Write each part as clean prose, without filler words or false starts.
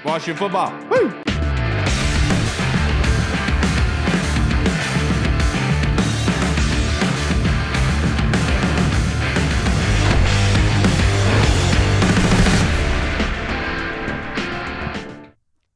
Washington football. Woo!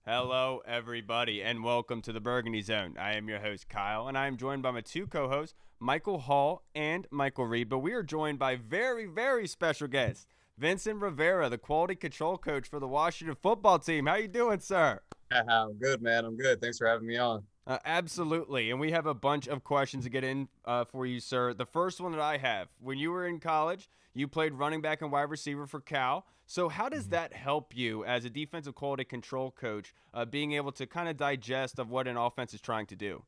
Hello, everybody, and welcome to the Burgundy Zone. I am your host, Kyle, and I am joined by my two co-hosts, Michael Hall and Michael Reed. But we are joined by very, very special guests, Vincent Rivera, the quality control coach for the Washington football team. How you doing, sir? I'm good, man. I'm good. Thanks for having me on. Absolutely, and we have a bunch of questions to get in for you, sir. The first one that I have, when you were in college, you played running back and wide receiver for Cal. So how does that help you as a defensive quality control coach, being able to kind of digest of what an offense is trying to do?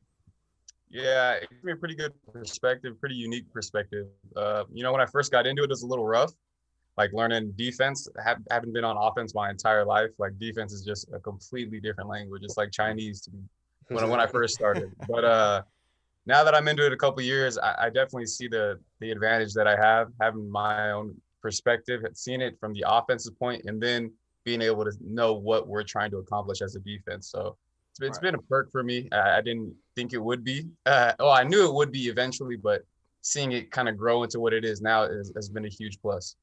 Yeah, it gives me a pretty good perspective, pretty unique perspective. When I first got into it, it was a little rough, like learning defense. Haven't been on offense my entire life. Like defense is just a completely different language. It's like Chinese to me when I first started. But now that I'm into it a couple of years, I definitely see the advantage that I have having my own perspective, seeing it from the offensive point, and then being able to know what we're trying to accomplish as a defense. So it's been a perk for me. I didn't think it would be. I knew it would be eventually, but seeing it kind of grow into what it is now has been a huge plus.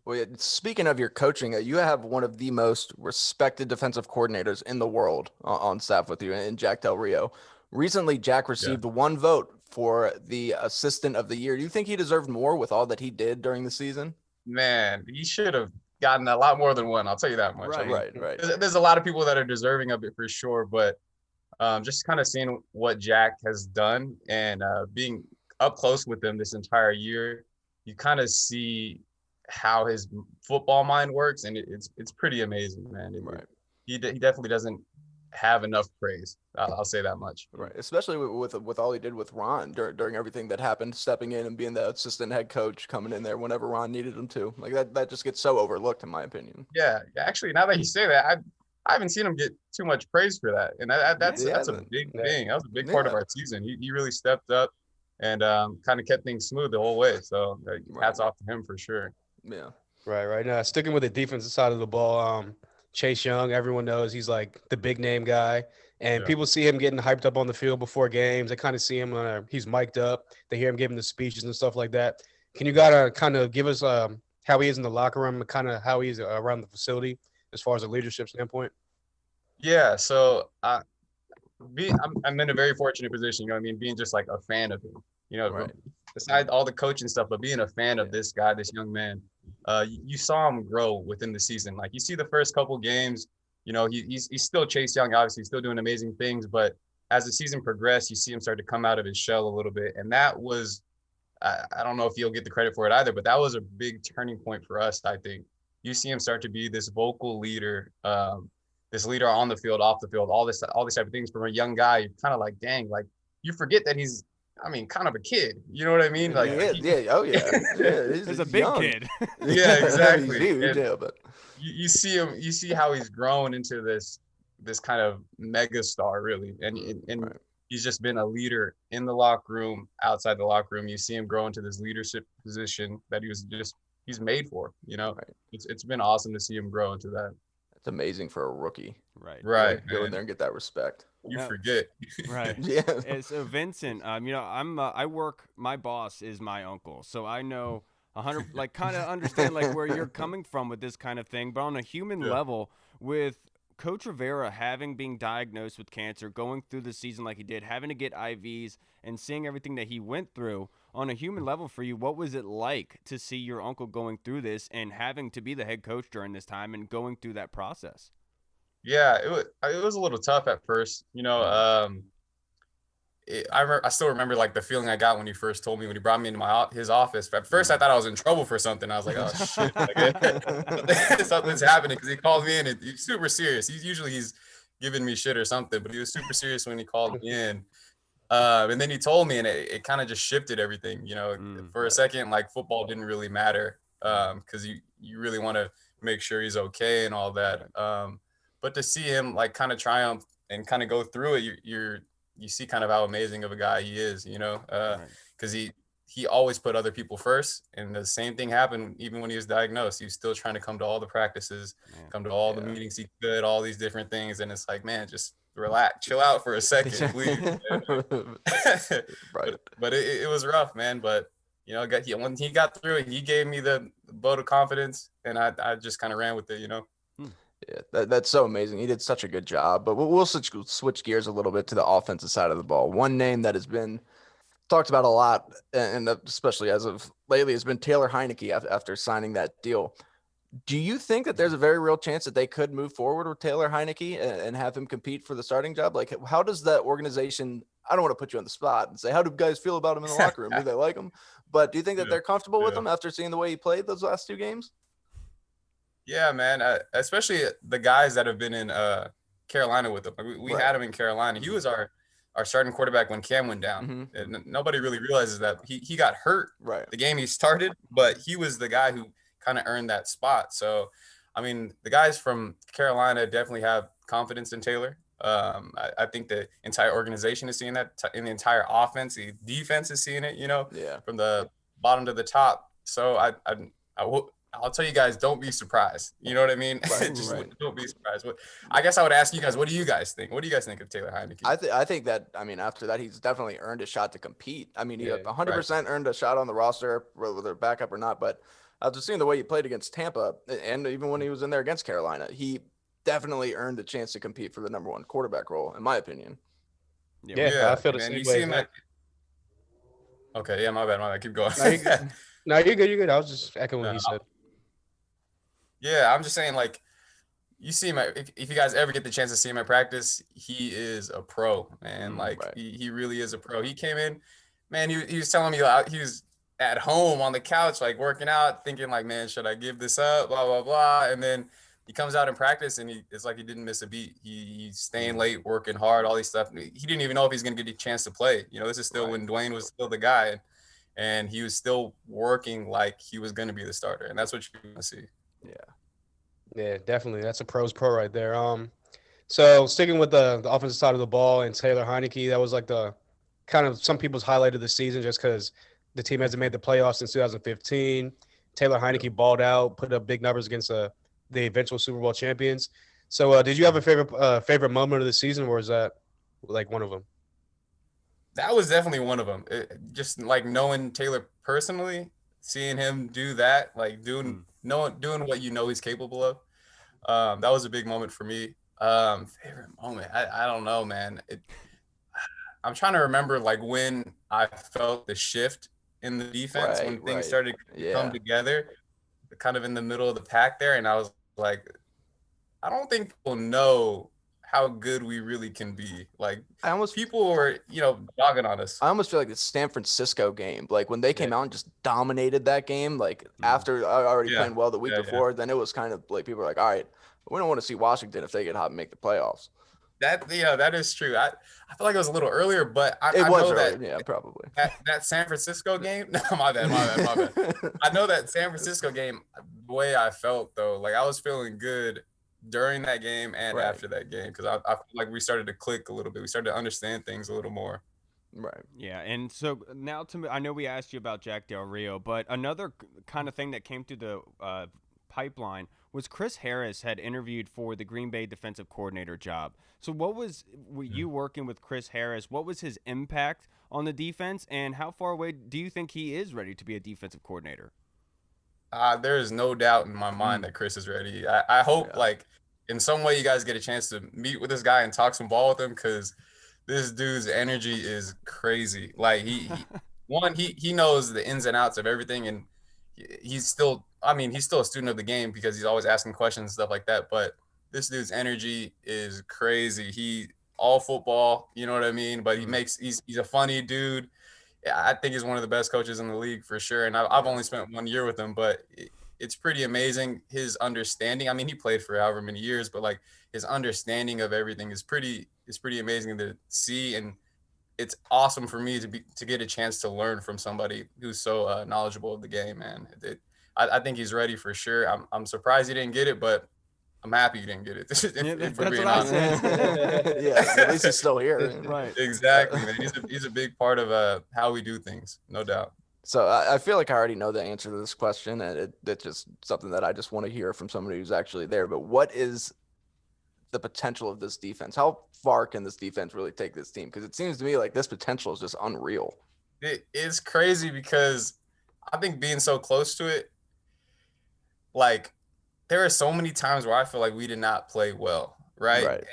Well, speaking of your coaching, you have one of the most respected defensive coordinators in the world on staff with you, in Jack Del Rio. Recently, Jack received one vote for the assistant of the year. Do you think he deserved more with all that he did during the season? Man, he should have gotten a lot more than one. I'll tell you that much. Right. There's a lot of people that are deserving of it for sure, but just kind of seeing what Jack has done and being up close with him this entire year, you kind of see how his football mind works, and it's pretty amazing, man. He definitely doesn't have enough praise. I'll say that much. Right, especially with all he did with Ron during everything that happened, stepping in and being the assistant head coach, coming in there whenever Ron needed him to. Like that just gets so overlooked, in my opinion. Yeah, actually, now that you say that, I haven't seen him get too much praise for that, and that's a big thing. That was a big part of our season. He really stepped up and kind of kept things smooth the whole way. So hats off to him for sure. Yeah. Right. Now, sticking with the defensive side of the ball, Chase Young, everyone knows he's like the big name guy, and people see him getting hyped up on the field before games. They kind of see him, he's mic'd up. They hear him giving the speeches and stuff like that. Can you kind of give us how he is in the locker room and kind of how he's around the facility as far as a leadership standpoint? Yeah, so I'm in a very fortunate position, being just like a fan of him, besides all the coaching stuff, but being a fan of this guy, this young man. You saw him grow within the season. Like you see the first couple games, he's still Chase Young, obviously still doing amazing things, but as the season progressed, you see him start to come out of his shell a little bit. And that was, I don't know if he'll get the credit for it either, but that was a big turning point for us, I think. You see him start to be this vocal leader, this leader on the field, off the field, all these type of things from a young guy. You're kind of like, dang, like you forget that he's kind of a kid. You know what I mean? Like, He's a big kid. Yeah, exactly. Huge, but you see him. You see how he's grown into this kind of mega star, really, and he's just been a leader in the locker room, outside the locker room. You see him grow into this leadership position that he's made for. It's been awesome to see him grow into that. It's amazing for a rookie. Right. Go in there and get that respect. You forget. Right. Yeah. So Vincent, I work. My boss is my uncle, so I know 100. Like, kind of understand like where you're coming from with this kind of thing. But on a human level, with Coach Rivera being diagnosed with cancer, going through the season like he did, having to get IVs, and seeing everything that he went through on a human level for you, what was it like to see your uncle going through this and having to be the head coach during this time and going through that process? Yeah, it was a little tough at first. I still remember like the feeling I got when he first told me, when he brought me into his office. At first, I thought I was in trouble for something. I was like, oh shit, like, something's happening, because he called me in and he's super serious. He's giving me shit or something, but he was super serious when he called me in. And then he told me, and it kind of just shifted everything. For a second, like football didn't really matter, because you really want to make sure he's okay and all that. But to see him like kind of triumph and kind of go through it, you see kind of how amazing of a guy he is, because he he always put other people first. And the same thing happened even when he was diagnosed. He was still trying to come to all the practices, come to all the meetings he could, all these different things. And it's like, man, just relax, chill out for a second, please. Right. But it was rough, man. But, you know, when he got through it, he gave me the vote of confidence, and I just kind of ran with it, you know. Yeah, that's so amazing. He did such a good job. But we'll switch gears a little bit to the offensive side of the ball. One name that has been talked about a lot, and especially as of lately, has been Taylor Heineke after signing that deal. Do you think that there's a very real chance that they could move forward with Taylor Heineke and have him compete for the starting job? Like, how does that organization, I don't want to put you on the spot and say, how do guys feel about him in the locker room? Do they like him? But do you think that they're comfortable with him after seeing the way he played those last 2 games? Yeah, man. Especially the guys that have been in Carolina with him. Like we had him in Carolina. He was our starting quarterback when Cam went down. And nobody really realizes that he got hurt the game he started, but he was the guy who kind of earned that spot. So, I mean, the guys from Carolina definitely have confidence in Taylor. I think the entire organization is seeing that in the entire offense. The defense is seeing it, you know, from the bottom to the top. So I'll tell you guys, don't be surprised. You know what I mean? Don't be surprised. I guess I would ask you guys, what do you guys think? What do you guys think of Taylor Heineke? I think that, I mean, after that, he's definitely earned a shot to compete. I mean, he 100% earned a shot on the roster, whether backup or not. But after seeing the way he played against Tampa, and even when he was in there against Carolina, he definitely earned a chance to compete for the number 1 quarterback role, in my opinion. I feel the same way. Okay, my bad. Keep going. No, you're good. You're good. I was just echoing what he said. Yeah, I'm just saying, like, you see him, if you guys ever get the chance to see him at practice, he is a pro, man. He really is a pro. He came in, man, he was telling me he was at home on the couch, like working out, thinking like, man, should I give this up, blah, blah, blah. And then he comes out in practice and it's like he didn't miss a beat. He's staying late, working hard, all these stuff. He didn't even know if he's going to get a chance to play. You know, this is still when Dwayne was still the guy, and he was still working like he was going to be the starter. And that's what you want to see. Yeah, definitely. That's a pro's pro right there. So sticking with the offensive side of the ball and Taylor Heineke, that was like the kind of some people's highlight of the season just because the team hasn't made the playoffs since 2015. Taylor Heineke balled out, put up big numbers against the eventual Super Bowl champions. So did you have a favorite moment of the season, or is that like one of them? That was definitely one of them. Just like knowing Taylor personally, seeing him do that, like doing what you know he's capable of. That was a big moment for me. Favorite moment, I don't know, man. I'm trying to remember like when I felt the shift in the defense when things started to come together, kind of in the middle of the pack there, and I was like, I don't think people know how good we really can be. Like, people were, dogging on us. I almost feel like the San Francisco game, like when they came out and just dominated that game, like after already playing well the week before, then it was kind of like people were like, all right, we don't want to see Washington if they get hot and make the playoffs. That is true. I feel like it was a little earlier, but I know earlier. That probably that San Francisco game. No, my bad. I know that San Francisco game. The way I felt though, like I was feeling good during that game and after that game, because I feel like we started to click a little bit. We started to understand things a little more. Right. Yeah, and so now I know we asked you about Jack Del Rio, but another kind of thing that came through the pipeline was Chris Harris had interviewed for the Green Bay defensive coordinator job. So what was you working with Chris Harris? What was his impact on the defense, and how far away do you think he is ready to be a defensive coordinator? There is no doubt in my mind that Chris is ready. I hope like in some way you guys get a chance to meet with this guy and talk some ball with him, because this dude's energy is crazy. Like he knows the ins and outs of everything, and he's still a student of the game because he's always asking questions and stuff like that. But this dude's energy is crazy. He all football, you know what I mean? But he's a funny dude. I think he's one of the best coaches in the league for sure. And I've only spent 1 year with him, but it's pretty amazing. His understanding. I mean, he played for however many years, but like his understanding of everything is pretty amazing to see. And it's awesome for me to get a chance to learn from somebody who's so knowledgeable of the game, man. I think he's ready for sure. I'm surprised he didn't get it, but I'm happy you didn't get it. That's what I said. Yeah, at least he's still here. Right. Exactly, man. He's a big part of how we do things, no doubt. So I feel like I already know the answer to this question, and it's just something that I just want to hear from somebody who's actually there. But what is the potential of this defense? How far can this defense really take this team? Because it seems to me like this potential is just unreal. It is crazy because I think being so close to it, like there are so many times where I feel like we did not play well, right?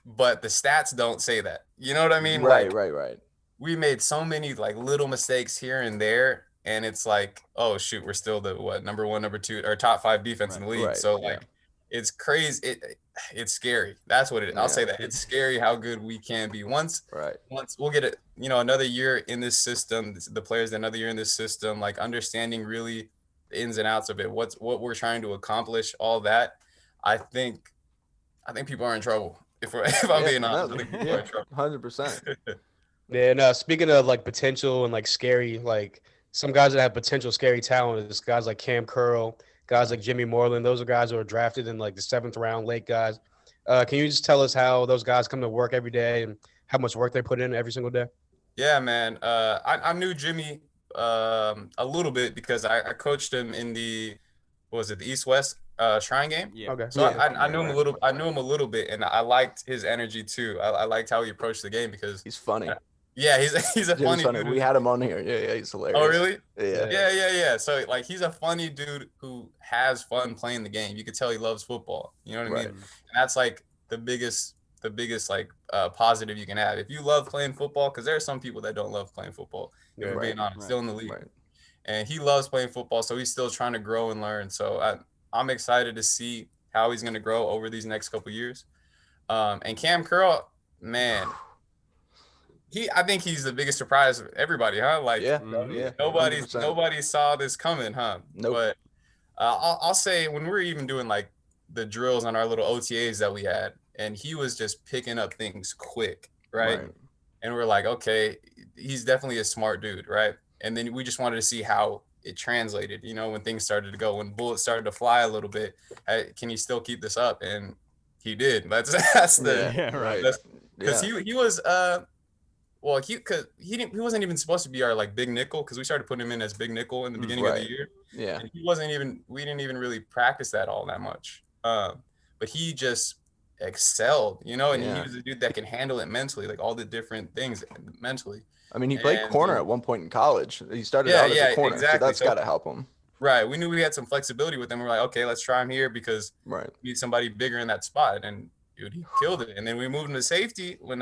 But the stats don't say that. You know what I mean? Right. We made so many like little mistakes here and there, and it's like, oh shoot, we're still the number one, number two, or top 5 defense in the league. So like, it's crazy. It's scary. That's what it. I'll say that it's scary how good we can be. Once we'll get it, another year in this system. The players another year in this system, like understanding really the ins and outs of it. What we're trying to accomplish, all that. I think people are in trouble. If I'm being honest, I think people are in trouble. 100%. Yeah, no, speaking of like potential and like scary, like some guys that have potential scary talent is guys like Cam Curl, guys like Jimmy Moreland. Those are guys who are drafted in like the 7th round, late guys. Can you just tell us how those guys come to work every day and how much work they put in every single day? Yeah, man. I knew Jimmy a little bit because I coached him in the East-West Shrine game. Yeah. Okay. So I knew him a little. I knew him a little bit, and I liked his energy too. I liked how he approached the game because he's funny. Yeah, he's a funny dude. We had him on here. Yeah, he's hilarious. Oh, really? Yeah. So like, he's a funny dude who has fun playing the game. You could tell he loves football. You know what I mean? And that's like the biggest like positive you can have if you love playing football. Because there are some people that don't love playing football. If we're being honest, still in the league, and he loves playing football. So he's still trying to grow and learn. So I'm excited to see how he's going to grow over these next couple years. And Cam Curl, man. I think he's the biggest surprise of everybody, huh? Like, nobody saw this coming, huh? Nope. But I'll say when we were even doing like the drills on our little OTAs that we had, and he was just picking up things quick, right? And we're like, okay, he's definitely a smart dude, right? And then we just wanted to see how it translated, when things started to go, when bullets started to fly a little bit. Can he still keep this up? And he did. That's because he was well, he wasn't even supposed to be our like big nickel because we started putting him in as big nickel in the beginning of the year. Yeah. And we didn't even really practice that all that much. But he just excelled, and he was a dude that can handle it mentally, like all the different things mentally. I mean, he played corner at one point in college. He started out as a corner, exactly. So that's got to help him. Right. We knew we had some flexibility with him. We're like, okay, let's try him here because we need somebody bigger in that spot. And dude, he killed it. And then we moved him to safety when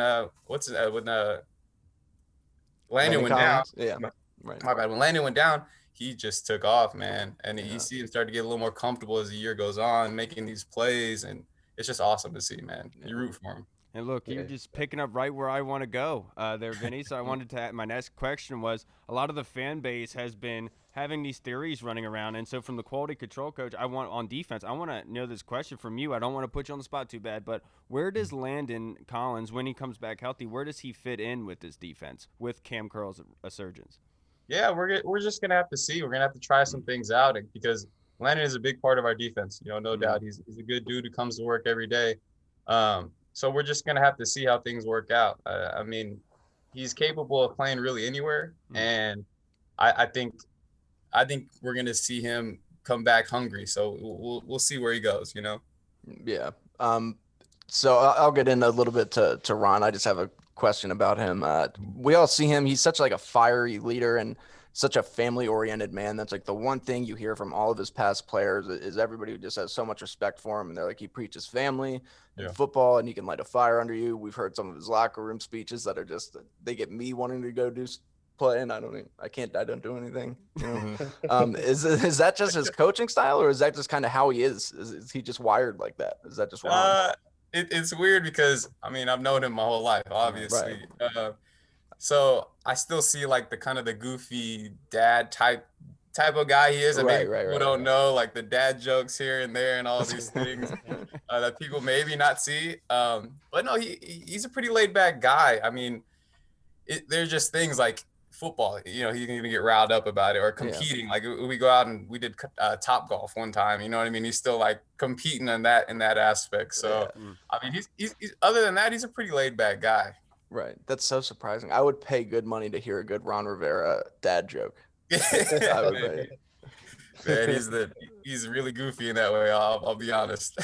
Landon went down. Yeah. My bad. When Landon went down, he just took off, man. And you see him start to get a little more comfortable as the year goes on, making these plays. And it's just awesome to see, man. You root for him. And look, you're just picking up right where I want to go there, Vinny. So I wanted to my next question was, a lot of the fan base has been having these theories running around. And so from the quality control coach, on defense, I want to know this question from you. I don't want to put you on the spot too bad, but where does Landon Collins, when he comes back healthy, where does he fit in with this defense with Cam Curl's resurgence? Yeah, we're just going to have to see. We're going to have to try some things out because Landon is a big part of our defense. No doubt. He's a good dude who comes to work every day. So we're just going to have to see how things work out. I mean, he's capable of playing really anywhere. And I think we're going to see him come back hungry. So we'll see where he goes, Yeah. So I'll get in a little bit to Ron. I just have a question about him. We all see him. He's such like a fiery leader and such a family-oriented man. That's like the one thing you hear from all of his past players is everybody who just has so much respect for him. And they're like, he preaches family and football, and he can light a fire under you. We've heard some of his locker room speeches that are just, they get me wanting to go play, and I don't do anything. Is that just his coaching style, or is that just kind of how he is? Is he just wired like that? Is that just wrong? It's weird because I've known him my whole life, obviously. So I still see like the kind of the goofy dad type of guy he is, and people don't know, like the dad jokes here and there and all these things that people maybe not see. But no, he's a pretty laid back guy. I mean, there's just things like football, he can even get riled up about it, or competing. Like we go out and we did Top Golf one time, you know what I mean? He's still like competing in that aspect. So I mean, he's other than that, he's a pretty laid back guy. Right. That's so surprising. I would pay good money to hear a good Ron Rivera dad joke. I would pay it. Man, he's really goofy in that way. I'll be honest.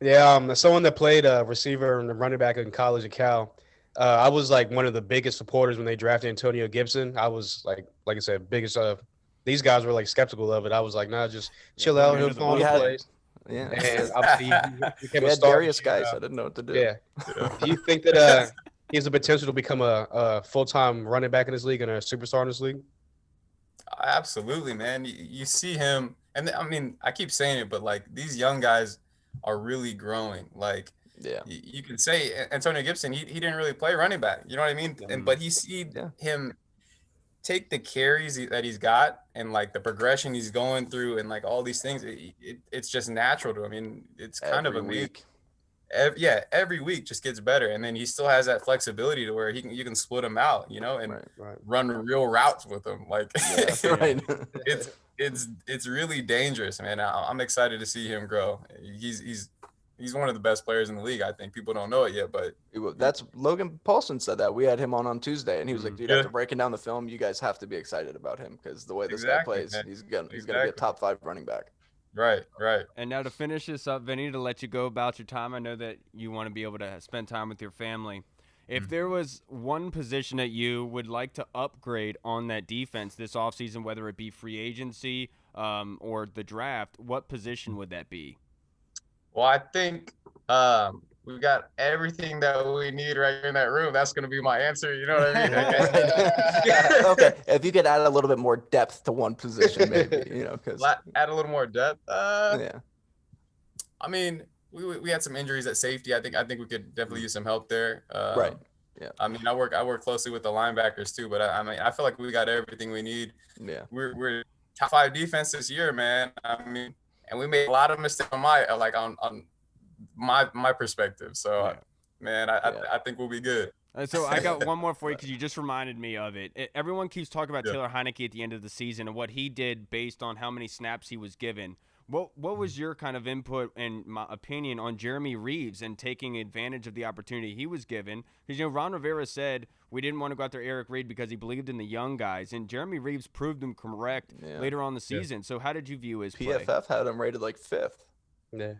Yeah, someone that played receiver and running back in college at Cal. I was like one of the biggest supporters when they drafted Antonio Gibson. I was like I said, biggest. These guys were like skeptical of it. I was like, nah, just chill out. He'll fall into place. Yeah. And obviously, he became We a had star. Darius Guys. I didn't know what to do. Yeah. Do you think that he has the potential to become a full-time running back in this league and a superstar in this league? Absolutely, man. You see him, and I mean, I keep saying it, but like these young guys are really growing. Like, Yeah. you can say Antonio Gibson, he didn't really play running back. You know what I mean? But you see him take the carries that he's got and like the progression he's going through and like all these things. It's just natural to him. I mean, it's kind of amazing. Every week just gets better, and then he still has that flexibility to where you can split him out, and run real routes with him. Like, it's really dangerous, man. I'm excited to see him grow. He's one of the best players in the league. I think people don't know it yet, but that's Logan Paulson said that. We had him on Tuesday, and he was like, "Dude, after breaking down the film, you guys have to be excited about him because the way this guy plays, man. He's gonna be a top 5 running back." Right. And now to finish this up, Vinny, to let you go about your time, I know that you want to be able to spend time with your family. If there was one position that you would like to upgrade on that defense this offseason, whether it be free agency or the draft, what position would that be? Well, I think we've got everything that we need right in that room. That's going to be my answer. You know what I mean? Okay. If you could add a little bit more depth to one position, maybe, because add a little more depth. Yeah. I mean, we had some injuries at safety. I think we could definitely use some help there. Right. Yeah. I mean, I work closely with the linebackers too, but I mean, I feel like we got everything we need. Yeah. We're top 5 defense this year, man. I mean, and we made a lot of mistakes on my perspective. So, man, I think we'll be good. So I got one more for you because you just reminded me of it. Everyone keeps talking about Taylor Heineke at the end of the season and what he did based on how many snaps he was given. What was your kind of input and my opinion on Jeremy Reeves and taking advantage of the opportunity he was given? Because, Ron Rivera said we didn't want to go after Eric Reid because he believed in the young guys, and Jeremy Reeves proved him correct later on the season. So how did you view his play? PFF had him rated like 5th. Yeah.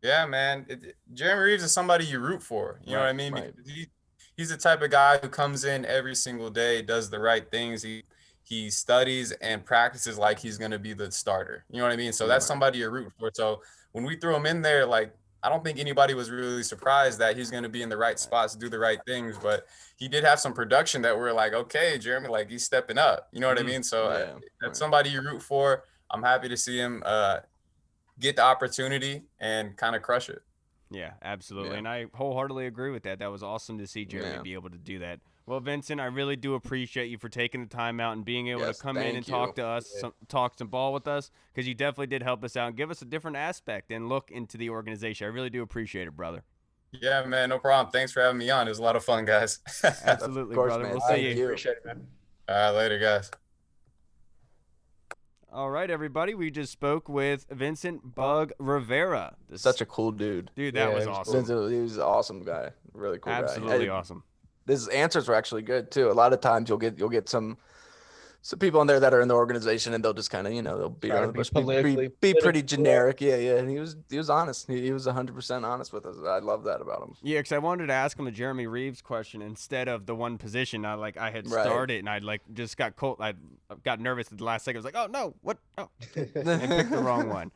Yeah, man. Jeremy Reeves is somebody you root for. You know what I mean? Right. He's the type of guy who comes in every single day, does the right things. He studies and practices like he's going to be the starter. You know what I mean? So that's somebody you're rooting for. So when we threw him in there, like, I don't think anybody was really surprised that he's going to be in the right spots, do the right things. But he did have some production that we're like, okay, Jeremy, like, he's stepping up. You know what I mean? So that's somebody you root for. I'm happy to see him get the opportunity and kind of crush it. Yeah, absolutely. Yeah. And I wholeheartily agree with that. That was awesome to see Jeremy be able to do that. Well, Vincent, I really do appreciate you for taking the time out and being able to come in and talk to us, talk some ball with us, because you definitely did help us out and give us a different aspect and look into the organization. I really do appreciate it, brother. Yeah, man, no problem. Thanks for having me on. It was a lot of fun, guys. Absolutely, brother. Man. We'll see you. Appreciate it, man. Later, guys. All right, everybody. We just spoke with Vincent Bug Rivera. Such a cool dude. Dude, that was awesome. He was an awesome guy. Really cool guy. Absolutely awesome. His answers were actually good too. A lot of times you'll get some people in there that are in the organization and they'll just kind of, they'll beat around the bush, be pretty generic. Yeah. And he was honest. He was 100% honest with us. I love that about him. Yeah, because I wanted to ask him a Jeremy Reeves question instead of the one position. I had started and I just got cold. I got nervous at the last second. I was like, oh no, what? Oh, and picked the wrong one.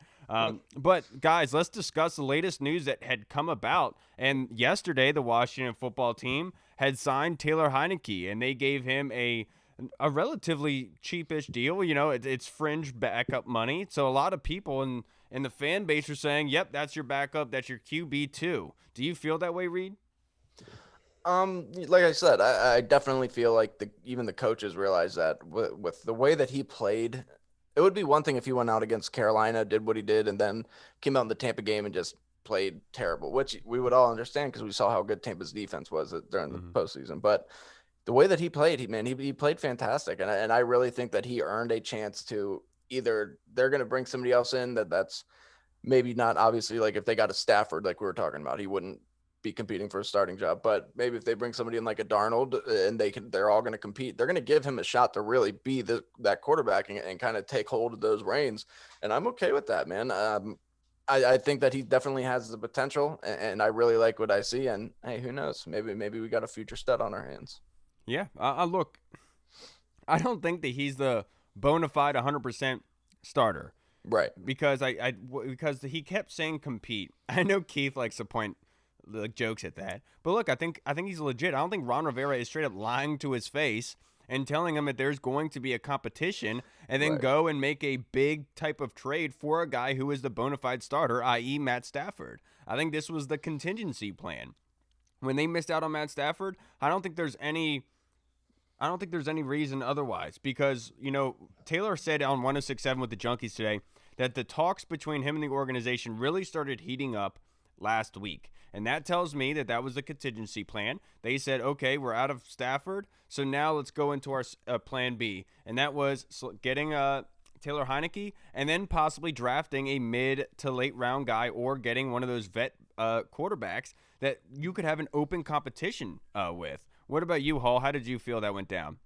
But guys, let's discuss the latest news that had come about. And yesterday, the Washington football team had signed Taylor Heineke, and they gave him a relatively cheapish deal. It's fringe backup money. So a lot of people in the fan base are saying, "Yep, that's your backup. That's your QB too." Do you feel that way, Reed? Like I said, I definitely feel like even the coaches realize that with the way that he played. It would be one thing if he went out against Carolina, did what he did, and then came out in the Tampa game and just played terrible, which we would all understand because we saw how good Tampa's defense was during the postseason. But the way that he played, he played fantastic. And I really think that he earned a chance to either they're going to bring somebody else in that's maybe not obviously like if they got a Stafford like we were talking about, he wouldn't be competing for a starting job. But maybe if they bring somebody in like a Darnold and they're all going to compete, they're going to give him a shot to really be that quarterback and kind of take hold of those reins. And I'm okay with that, man. I think that he definitely has the potential, and I really like what I see. And hey, who knows? Maybe we got a future stud on our hands. Yeah, look, I don't think that he's the bona fide 100% starter. Right. Because because he kept saying compete. I know Keith likes to point jokes at that, but look, I think he's legit. I don't think Ron Rivera is straight up lying to his face and telling him that there's going to be a competition and then go and make a big type of trade for a guy who is the bona fide starter, i.e. Matt Stafford. I think this was the contingency plan. When they missed out on Matt Stafford, I don't think there's any reason otherwise, because, Taylor said on 106.7 with the Junkies today that the talks between him and the organization really started heating up last week. And that tells me that was a contingency plan. They said, okay, we're out of Stafford, so now let's go into our plan B. And that was getting Taylor Heineke and then possibly drafting a mid to late round guy or getting one of those vet quarterbacks that you could have an open competition with. What about you, Hall? How did you feel that went down?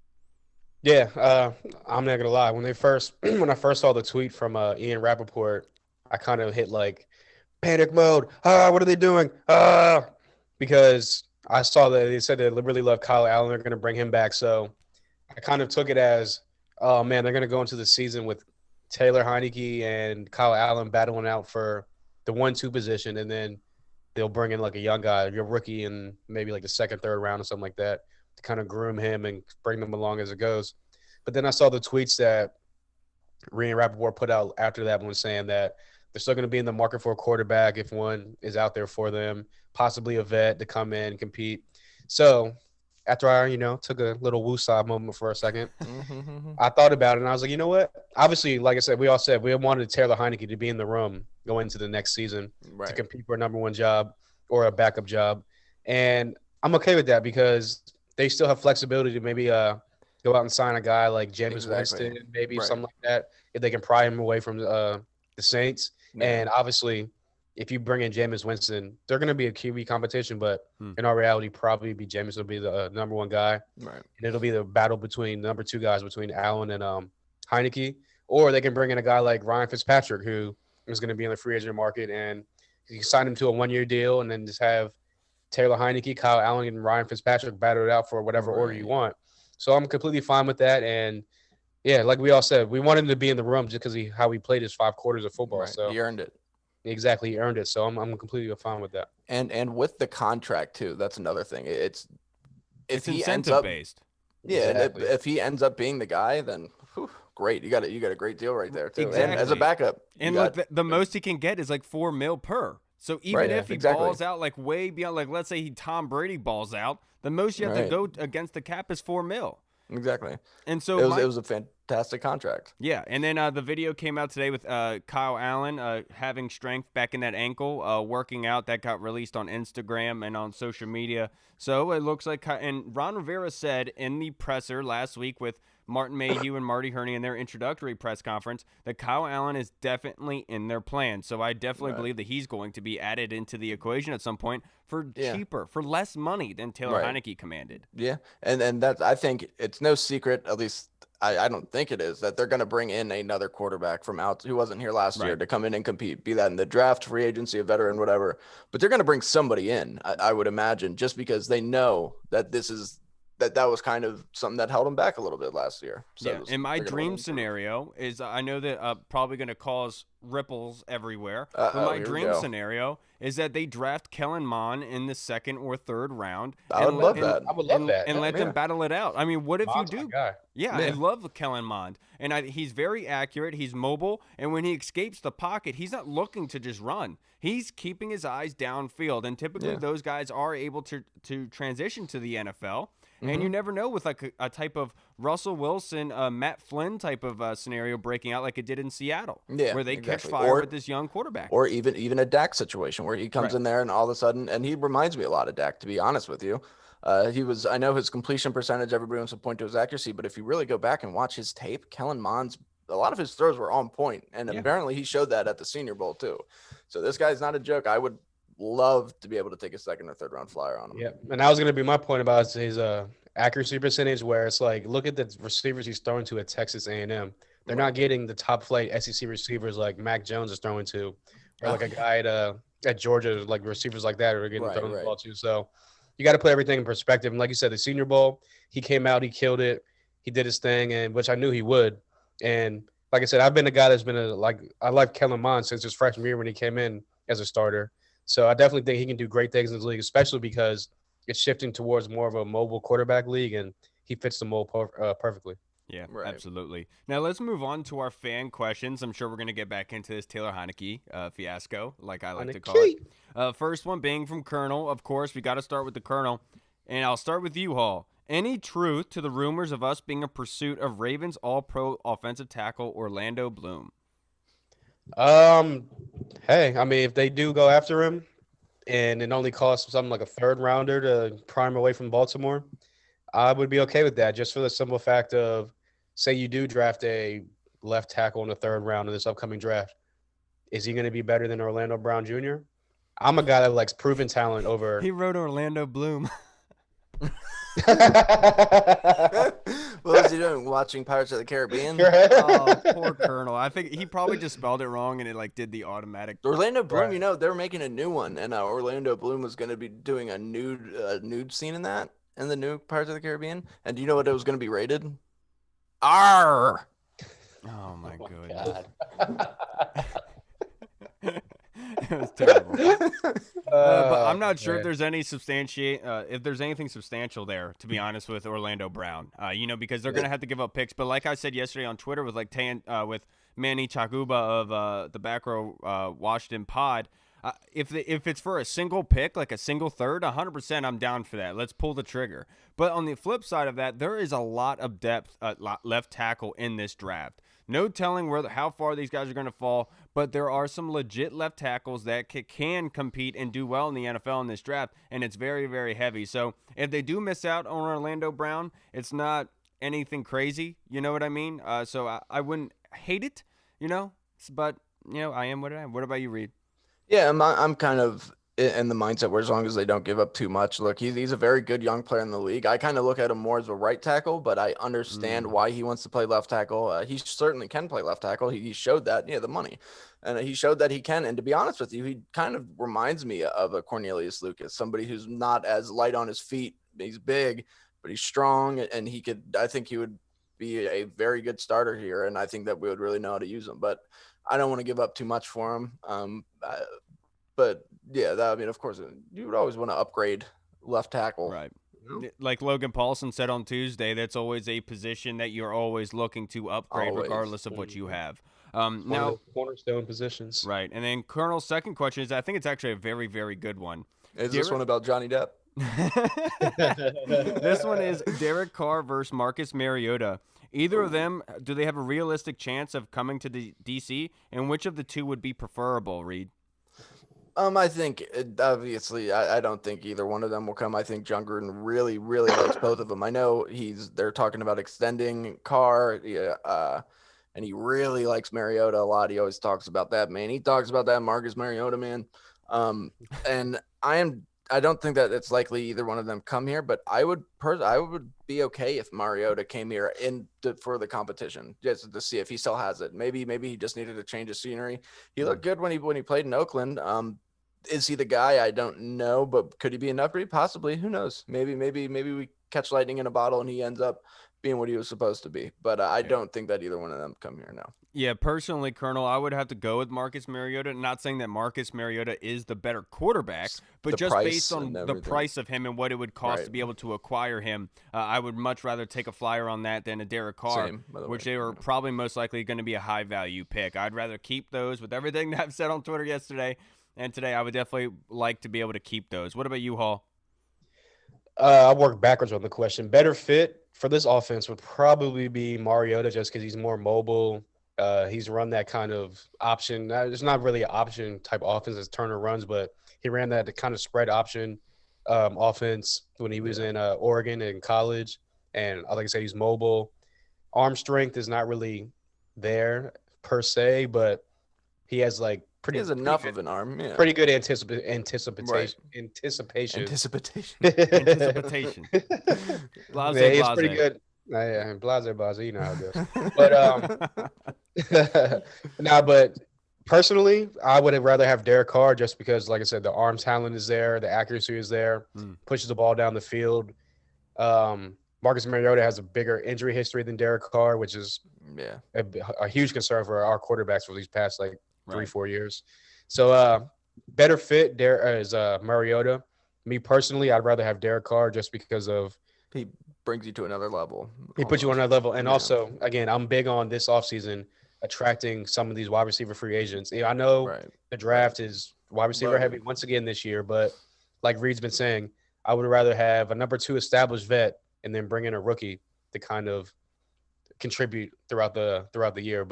Yeah, I'm not gonna lie. When I first saw the tweet from Ian Rappaport, I kind of hit like panic mode. What are they doing? Because I saw that they said they really love Kyle Allen. They're gonna bring him back. So I kind of took it as, oh man, they're gonna go into the season with Taylor Heineke and Kyle Allen battling out for the 1-2 position, and then they'll bring in like a young guy, your rookie, in maybe like the second, third round or something like that, to kind of groom him and bring him along as it goes. But then I saw the tweets that Ian Rappaport put out after that one saying that they're still going to be in the market for a quarterback if one is out there for them, possibly a vet to come in and compete. So after I, took a little woosah moment for a second, I thought about it and I was like, you know what? Obviously, like I said, we wanted Taylor Heineke to be in the room going into the next season to compete for a number one job or a backup job. And I'm okay with that because they still have flexibility to maybe go out and sign a guy like Jameis Winston, maybe something like that, if they can pry him away from the Saints. Yeah. And obviously, if you bring in Jameis Winston, they're going to be a QB competition, but in our reality, probably be Jameis will be the number one guy. Right. And it'll be the battle between number two guys, between Allen and Heineke. Or they can bring in a guy like Ryan Fitzpatrick, who is going to be in the free agent market, and you can sign him to a one-year deal and then just have Taylor Heineke, Kyle Allen, and Ryan Fitzpatrick battle it out for whatever order you want. So I'm completely fine with that. And, yeah, like we all said, we want him to be in the room just because how he played his 5 quarters of football. Right. So he earned it. Exactly, he earned it. So I'm completely fine with that. And with the contract too, that's another thing. It's incentive based. Yeah, exactly. If he ends up being the guy, then great. You got a great deal right there too. Exactly. And as a backup. And look, the most he can get is like $4 million per. So even if he balls out like way beyond, like let's say Tom Brady balls out, the most you have to go against the cap is $4 million. Exactly. And so it was a fantastic contract. Yeah, and then the video came out today with Kyle Allen having strength back in that ankle, working out. That got released on Instagram and on social media. So it looks like, and Ron Rivera said in the presser last week with Martin Mayhew and Marty Herney in their introductory press conference that Kyle Allen is definitely in their plan. So I definitely believe that he's going to be added into the equation at some point for cheaper, for less money than Taylor Heineke commanded. Yeah, and that's, I think it's no secret, at least I don't think it is, that they're going to bring in another quarterback from out who wasn't here last year to come in and compete, be that in the draft, free agency, a veteran, whatever. But they're going to bring somebody in, I would imagine, just because they know that that was kind of something that held them back a little bit last year. So and my dream scenario is, I know that probably going to cause ripples everywhere, but my dream scenario is that they draft Kellen Mond in the 2nd or 3rd round. I would love that. I would love that. And let them battle it out. I mean, what if Mond's you do? Yeah, I love Kellen Mond. And he's very accurate. He's mobile. And when he escapes the pocket, he's not looking to just run. He's keeping his eyes downfield. And typically those guys are able to transition to the NFL. And you never know with like a type of Russell Wilson, Matt Flynn type of scenario breaking out like it did in Seattle, where they catch fire with this young quarterback. Or even a Dak situation where he comes in there and all of a sudden, and he reminds me a lot of Dak, to be honest with you. I know his completion percentage, everybody wants to point to his accuracy, but if you really go back and watch his tape, Kellen Mond's, a lot of his throws were on point, and apparently he showed that at the Senior Bowl too. So this guy's not a joke. I would love to be able to take a second or third round flyer on him. Yeah, and that was going to be my point about his accuracy percentage, where it's like, look at the receivers he's throwing to at Texas A&M. They're not getting the top flight SEC receivers like Mac Jones is throwing to, or like a guy at Georgia, like receivers like that are getting thrown the ball to. So you got to put everything in perspective. And like you said, the Senior Bowl, he came out, he killed it, he did his thing, and which I knew he would. And like I said, I've been a guy that's been I like Kellen Mond since his freshman year when he came in as a starter. So I definitely think he can do great things in this league, especially because it's shifting towards more of a mobile quarterback league, and he fits the mold perfectly. Yeah, absolutely. Now let's move on to our fan questions. I'm sure we're going to get back into this Taylor Heineke fiasco, like I like to call it. First one being from Colonel. Of course, we got to start with the Colonel. And I'll start with you, Hall. Any truth to the rumors of us being in pursuit of Ravens All-Pro offensive tackle Orlando Bloom? Hey, I mean, if they do go after him and it only costs something like a third rounder to prime away from Baltimore, I would be okay with that, just for the simple fact of, say you do draft a left tackle in the third round of this upcoming draft. Is he going to be better than Orlando Brown Jr.? I'm a guy that likes proven talent over. He wrote Orlando Bloom. What was he doing? Watching Pirates of the Caribbean? Oh, poor Colonel. I think he probably just spelled it wrong and it did the automatic. Orlando Bloom, they're making a new one, and Orlando Bloom was going to be doing a nude scene in the new Pirates of the Caribbean. And do you know what it was going to be rated? R. Oh my goodness. It was terrible. But I'm not sure if there's any if there's anything substantial there, to be honest, with Orlando Brown. Because they're gonna have to give up picks. But like I said yesterday on Twitter with with Manny Chaguba of the Back Row Washington Pod, if it's for a single pick, like a single third, 100%, I'm down for that. Let's pull the trigger. But on the flip side of that, there is a lot of depth left tackle in this draft. No telling how far these guys are going to fall, but there are some legit left tackles that can compete and do well in the NFL in this draft, and it's very, very heavy. So if they do miss out on Orlando Brown, it's not anything crazy. You know what I mean? So I wouldn't hate it, but, I am what I am. What about you, Reed? Yeah, I'm kind of in the mindset where as long as they don't give up too much. Look, he's a very good young player in the league. I kind of look at him more as a right tackle, but I understand why he wants to play left tackle. He certainly can play left tackle. He showed that, the money. And he showed that he can. And to be honest with you, he kind of reminds me of a Cornelius Lucas, somebody who's not as light on his feet. He's big, but he's strong, and I think he would be a very good starter here. And I think that we would really know how to use him. But I don't want to give up too much for him. But yeah, of course, you would always want to upgrade left tackle. Right. Like Logan Paulson said on Tuesday, that's always a position that you're always looking to upgrade regardless of what you have. Now, cornerstone positions. Right. And then Colonel's second question is, I think it's actually a very, very good one. Is this one about Johnny Depp? This one is Derek Carr versus Marcus Mariota. Either of them, do they have a realistic chance of coming to the DC? And which of the two would be preferable, Reed? I think obviously I don't think either one of them will come. I think John Gruden really, really likes both of them. I know they're talking about extending Carr, and he really likes Mariota a lot. He always talks about that, man. He talks about that Marcus Mariota, man. And I don't think that it's likely either one of them come here, but I would be okay if Mariota came here for the competition just to see if he still has it. Maybe he just needed a change of scenery. He looked good when he played in Oakland. Is he the guy? I don't know, but could he be an upgrade? Possibly. Who knows? Maybe we catch lightning in a bottle and he ends up being what he was supposed to be. But I don't think that either one of them come here now. Yeah, personally, Colonel, I would have to go with Marcus Mariota. Not saying that Marcus Mariota is the better quarterback, but just based on the price of him and what it would cost to be able to acquire him, I would much rather take a flyer on that than a Derek Carr, which they were probably most likely going to be a high-value pick. I'd rather keep those with everything that I've said on Twitter yesterday and today. I would definitely like to be able to keep those. What about you, Hall? I work backwards on the question. Better fit for this offense would probably be Mariota just because he's more mobile. He's run that kind of option. It's not really an option type offense as Turner runs, but he ran that kind of spread option offense when he was in Oregon in college. And like I said, he's mobile. Arm strength is not really there per se, but he has like He has enough of an arm. Yeah. Pretty good anticipation. Right. Anticipation. Anticipation. Anticipation. Blase, Yeah, he's blase. pretty good. Yeah, blase, you know how it goes. But but personally, I would have rather have Derek Carr just because, like I said, the arm talent is there, the accuracy is there, pushes the ball down the field. Marcus Mariota has a bigger injury history than Derek Carr, which is a huge concern for our quarterbacks for these past 3-4 years. So better fit there is Mariota. Me personally, I'd rather have Derek Carr just because of he brings you to another level. He puts you on another level. And also, again, I'm big on this offseason attracting some of these wide receiver free agents. I know the draft is wide receiver heavy once again this year, but like Reed's been saying, I would rather have a number 2 established vet and then bring in a rookie to kind of contribute throughout the year.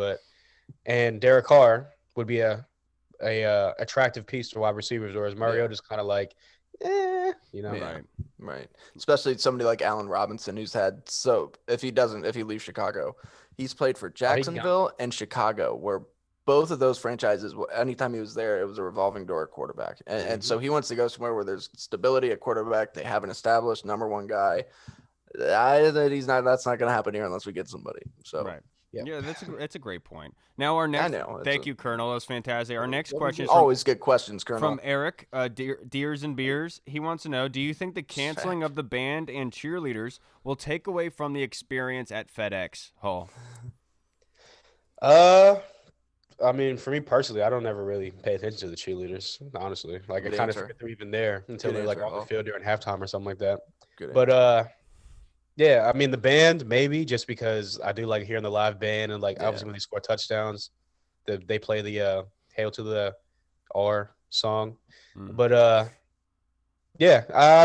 And Derek Carr would be a attractive piece to wide receivers, whereas Mariota's kind of like, Right. Especially somebody like Allen Robinson, who's had if he leaves Chicago, he's played for Jacksonville and Chicago, where both of those franchises, anytime he was there, it was a revolving door at quarterback. And so he wants to go somewhere where there's stability at quarterback. They have an established number 1 guy. That's not going to happen here unless we get somebody. So yeah, that's a great point. Now our next, thank you, Colonel. That was fantastic. Our next question is always good questions, Colonel. From Eric, Deers and Beers. He wants to know: do you think the canceling of the band and cheerleaders will take away from the experience at FedEx Hall? I mean, for me personally, I don't ever really pay attention to the cheerleaders. Honestly, I kind of forget they're even there until they're off the field during halftime or something like that. Yeah, I mean the band maybe just because I do like hearing the live band and obviously when they score touchdowns, they play the "Hail to the R" song. But I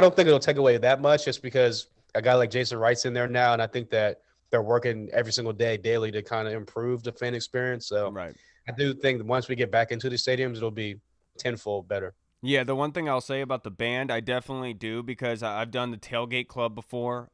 don't think it'll take away that much just because a guy like Jason Wright's in there now, and I think that they're working every single day, daily to kind of improve the fan experience. So I do think that once we get back into the stadiums, it'll be tenfold better. Yeah, the one thing I'll say about the band, I definitely do because I've done the tailgate club before,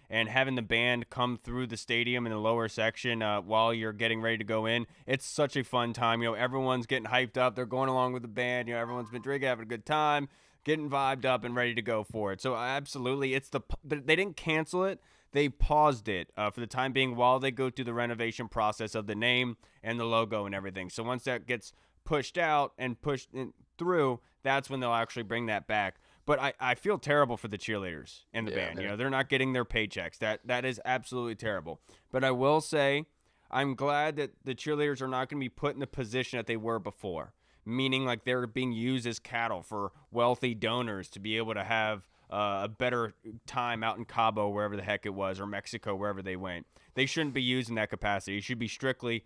and having the band come through the stadium in the lower section while you're getting ready to go in, it's such a fun time. Everyone's getting hyped up. They're going along with the band. Everyone's been drinking, having a good time, getting vibed up and ready to go for it. So absolutely, they didn't cancel it. They paused it for the time being while they go through the renovation process of the name and the logo and everything. So once that gets pushed out and pushed through, that's when they'll actually bring that back. But I feel terrible for the cheerleaders and the band. They're not getting their paychecks. That is absolutely terrible. But I will say I'm glad that the cheerleaders are not going to be put in the position that they were before, meaning they're being used as cattle for wealthy donors to be able to have a better time out in Cabo, wherever the heck it was, or Mexico, wherever they went. They shouldn't be used in that capacity. It should be strictly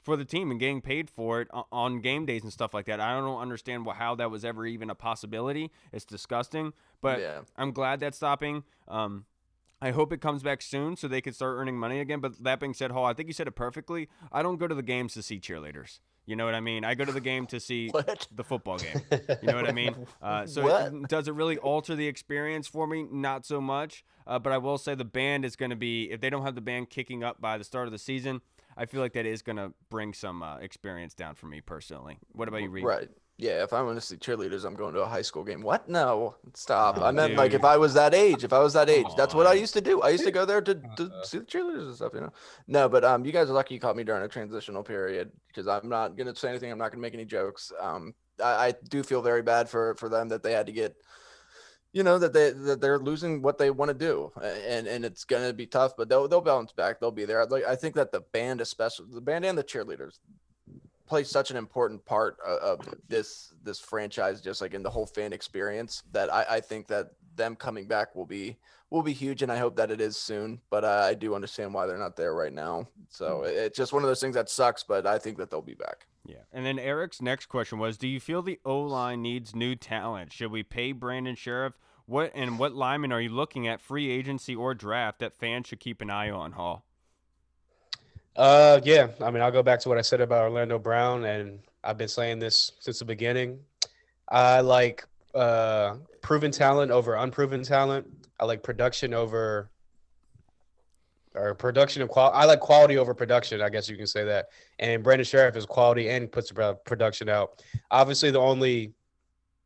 for the team and getting paid for it on game days and stuff like that. I don't understand how that was ever even a possibility. It's disgusting, but I'm glad that's stopping. I hope it comes back soon so they can start earning money again. But that being said, Hall, I think you said it perfectly. I don't go to the games to see cheerleaders. You know what I mean? I go to the game to see the football game. You know what I mean? Does it really alter the experience for me? Not so much. But I will say the band is going to be, if they don't have the band kicking up by the start of the season, I feel like that is going to bring some experience down for me personally. What about you, Reed? Right. Yeah, if I want to see cheerleaders, I'm going to a high school game. What? No, stop. I meant if I was that age. That's what I used to do. I used to go there to see the cheerleaders and stuff, No, but you guys are lucky you caught me during a transitional period because I'm not going to say anything. I'm not going to make any jokes. I do feel very bad for them that they had to get, that they're losing what they want to do, and it's going to be tough, but they'll bounce back. They'll be there. I think that the band, especially the band and the cheerleaders, play such an important part of this franchise, just in the whole fan experience, that I think that them coming back will be huge, and I hope that it is soon. But I do understand why they're not there right now. So it's just one of those things that sucks, but I think that they'll be back. Yeah. And then Eric's next question was, do you feel the O-line needs new talent? Should we pay Brandon Sheriff? What linemen are you looking at, free agency or draft, that fans should keep an eye on, Hall? Yeah. I mean, I'll go back to what I said about Orlando Brown, and I've been saying this since the beginning. I like proven talent over unproven talent. I like production over or production and quality. I like quality over production, I guess you can say that. And Brandon Sheriff is quality and puts production out. Obviously, the only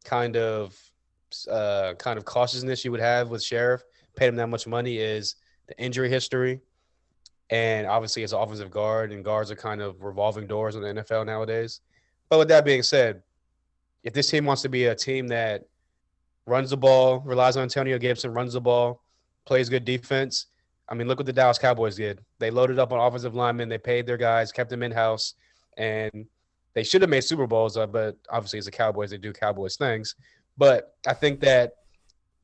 kind of cautiousness you would have with Sheriff paying him that much money is the injury history. And obviously, it's an offensive guard, and guards are kind of revolving doors in the NFL nowadays. But with that being said, if this team wants to be a team that runs the ball, relies on Antonio Gibson, runs the ball, plays good defense, I mean, look what the Dallas Cowboys did. They loaded up on offensive linemen. They paid their guys, kept them in-house, and they should have made Super Bowls, but obviously as the Cowboys, they do Cowboys things. But I think that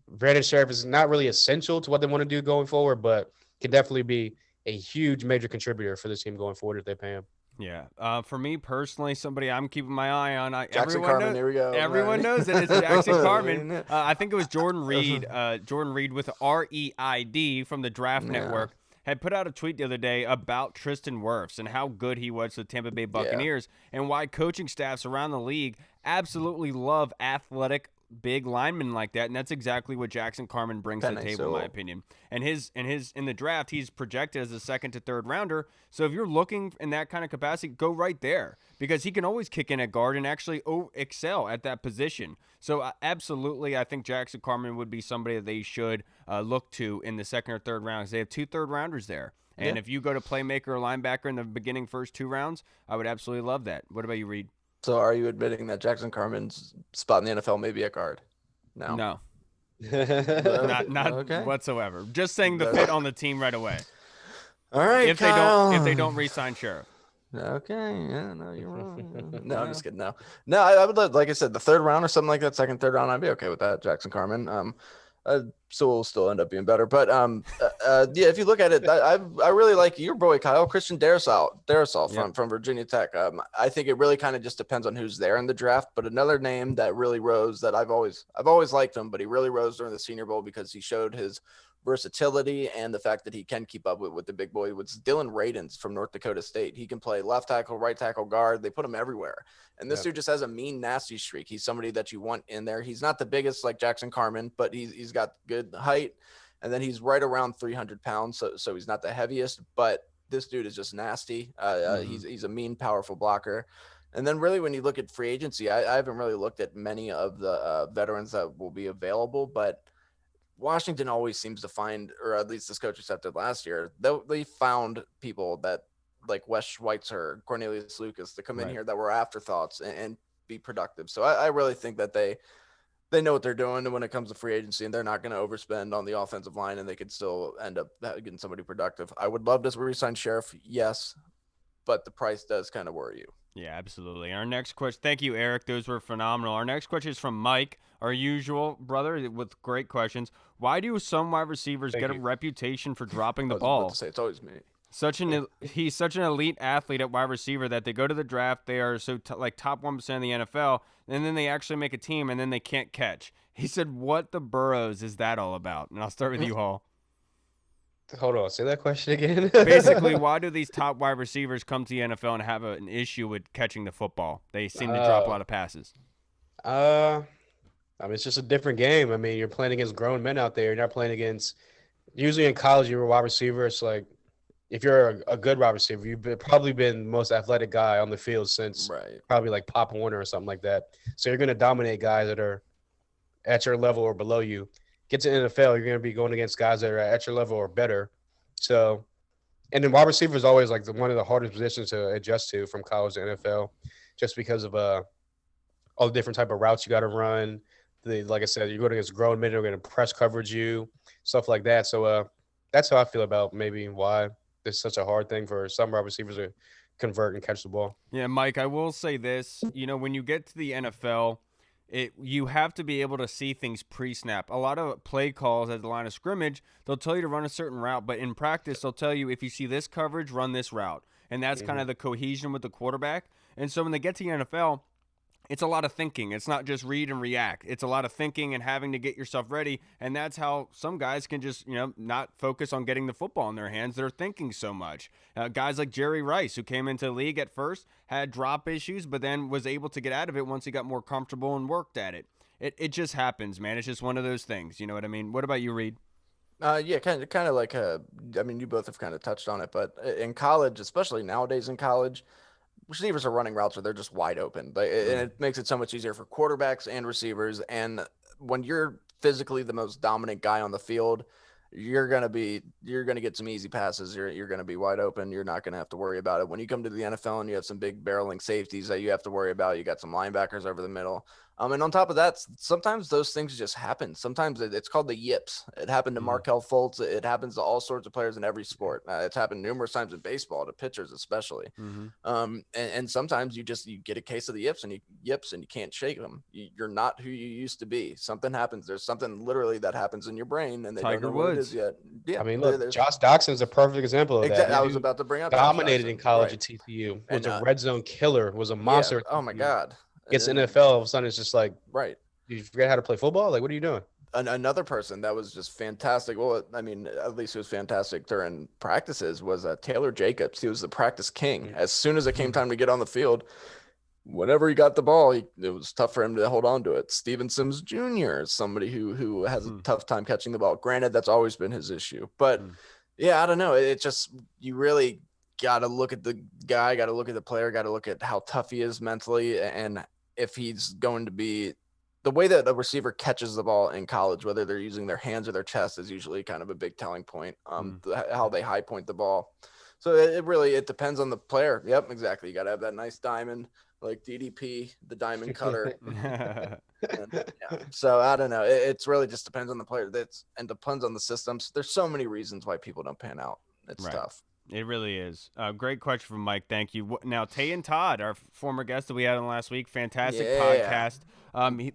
Brandon Sheriff is not really essential to what they want to do going forward, but can definitely be a huge major contributor for this team going forward if they pay him. Yeah. For me personally, somebody I'm keeping my eye on. Jackson Carman, here we go. Everyone knows that it's Jackson Carman. I think it was Jordan Reed. Jordan Reed with REID from the Draft Network had put out a tweet the other day about Tristan Wirfs and how good he was to the Tampa Bay Buccaneers and why coaching staffs around the league absolutely love athletic big linemen like that, and that's exactly what Jackson Carman brings to the table, in my opinion. And in the draft, he's projected as a second to third rounder. So if you're looking in that kind of capacity, go right there because he can always kick in at guard and actually excel at that position. So absolutely, I think Jackson Carman would be somebody that they should look to in the second or third rounds. They have 2 third-rounders there. And if you go to playmaker or linebacker in the beginning first 2 rounds, I would absolutely love that. What about you, Reed? So are you admitting that Jackson Carman's spot in the NFL may be at guard? No. not okay. Whatsoever. Just saying the fit on the team right away. All right, if they don't re-sign Sheriff. Okay, yeah, no, you're wrong. No, I'm just kidding. No, I would like I said, the third round or something like that, second, third round, I'd be okay with that, Jackson Carman. So we'll still end up being better. But if you look at it, I really like your boy Kyle Christian Darrisaw from Virginia Tech. I think it really kind of just depends on who's there in the draft. But another name that really rose that I've always liked him, but he really rose during the Senior Bowl because he showed his versatility and the fact that he can keep up with the big boy. Was Dylan Rayden from North Dakota State. He can play left tackle, right tackle, guard. They put him everywhere. And this dude just has a mean, nasty streak. He's somebody that you want in there. He's not the biggest like Jackson Carman, but he's got good height. And then he's right around 300 pounds. So he's not the heaviest, but this dude is just nasty. He's a mean, powerful blocker. And then really when you look at free agency, I haven't really looked at many of the veterans that will be available, but Washington always seems to find, or at least this coaching staff did last year, they found people that like Wes Schweitzer, Cornelius Lucas to come in here that were afterthoughts and be productive. So I really think that they know what they're doing when it comes to free agency, and they're not going to overspend on the offensive line, and they could still end up getting somebody productive. I would love to re-sign Sheriff, yes, but the price does kind of worry you. Yeah, absolutely. Our next question, thank you, Eric. Those were phenomenal. Our next question is from Mike, our usual brother with great questions. Why do some wide receivers get a reputation for dropping the ball? I was about to say, it's always me. He's such an elite athlete at wide receiver that they go to the draft, they are so like top 1% in the NFL, and then they actually make a team, and then they can't catch. He said, what the burrows is that all about? And I'll start with you, Hall. Hold on, say that question again. Basically, why do these top wide receivers come to the NFL and have an issue with catching the football? They seem to drop a lot of passes. I mean, it's just a different game. I mean, you're playing against grown men out there. You're not playing against – usually in college, you're a wide receiver. It's like if you're a good wide receiver, you've probably been the most athletic guy on the field since probably like Pop Warner or something like that. So you're going to dominate guys that are at your level or below you. Get to the NFL, you're going to be going against guys that are at your level or better. So, and then wide receiver is always like one of the hardest positions to adjust to from college to NFL, just because of all the different type of routes you got to run. Like I said, you're going against grown men, they're going to press coverage you, stuff like that. So that's how I feel about maybe why it's such a hard thing for some wide receivers to convert and catch the ball. Yeah, Mike, I will say this. When you get to the NFL, you have to be able to see things pre-snap. A lot of play calls at the line of scrimmage, they'll tell you to run a certain route, but in practice, they'll tell you if you see this coverage, run this route. And that's kind of the cohesion with the quarterback. And so when they get to the NFL, it's a lot of thinking. It's not just read and react. It's a lot of thinking and having to get yourself ready. And that's how some guys can just, not focus on getting the football in their hands. They're thinking so much. Guys like Jerry Rice, who came into the league at first, had drop issues, but then was able to get out of it once he got more comfortable and worked at it. It just happens, man. It's just one of those things. You know what I mean? What about you, Reed? Yeah, kind of like I mean, you both have kind of touched on it, but in college, especially nowadays in college, receivers are running routes where they're just wide open. And it makes it so much easier for quarterbacks and receivers. And when you're physically the most dominant guy on the field, you're gonna get some easy passes. You're gonna be wide open. You're not gonna have to worry about it. When you come to the NFL and you have some big barreling safeties that you have to worry about, you got some linebackers over the middle. And on top of that, sometimes those things just happen. Sometimes it's called the yips. It happened to Markelle Fultz. It happens to all sorts of players in every sport. It's happened numerous times in baseball, to pitchers especially. And sometimes you get a case of the yips and you can't shake them. You're not who you used to be. Something happens. There's something literally that happens in your brain, and they don't know what it is yet. Yeah, I mean, look, Josh Doxson's a perfect example of that. Exactly. I was about to bring up dominated in college at TCU. Was a red zone killer. Was a monster. Yeah. Oh my God. Gets NFL. All of a sudden, it's just like, right. Did you forget how to play football? Like, what are you doing? Another person that was just fantastic. Well, I mean, at least it was fantastic during practices was Taylor Jacobs. He was the practice king. As soon as it came time to get on the field, whenever he got the ball, it was tough for him to hold on to it. Steven Sims Jr. is somebody who has a tough time catching the ball. Granted, that's always been his issue. But, yeah, I don't know. It just – you really got to look at the guy, got to look at the player, got to look at how tough he is mentally, and if he's going to be – the way that a receiver catches the ball in college, whether they're using their hands or their chest, is usually kind of a big telling point. How they high point the ball. So it depends on the player. Yep, exactly. You got to have that nice diamond like DDP, the diamond cutter. So I don't know. It's really just depends on the player. And depends on the systems. There's so many reasons why people don't pan out. It's tough. It really is. Great question from Mike. Thank you. Now, Tay and Todd, our former guest that we had on last week, fantastic podcast.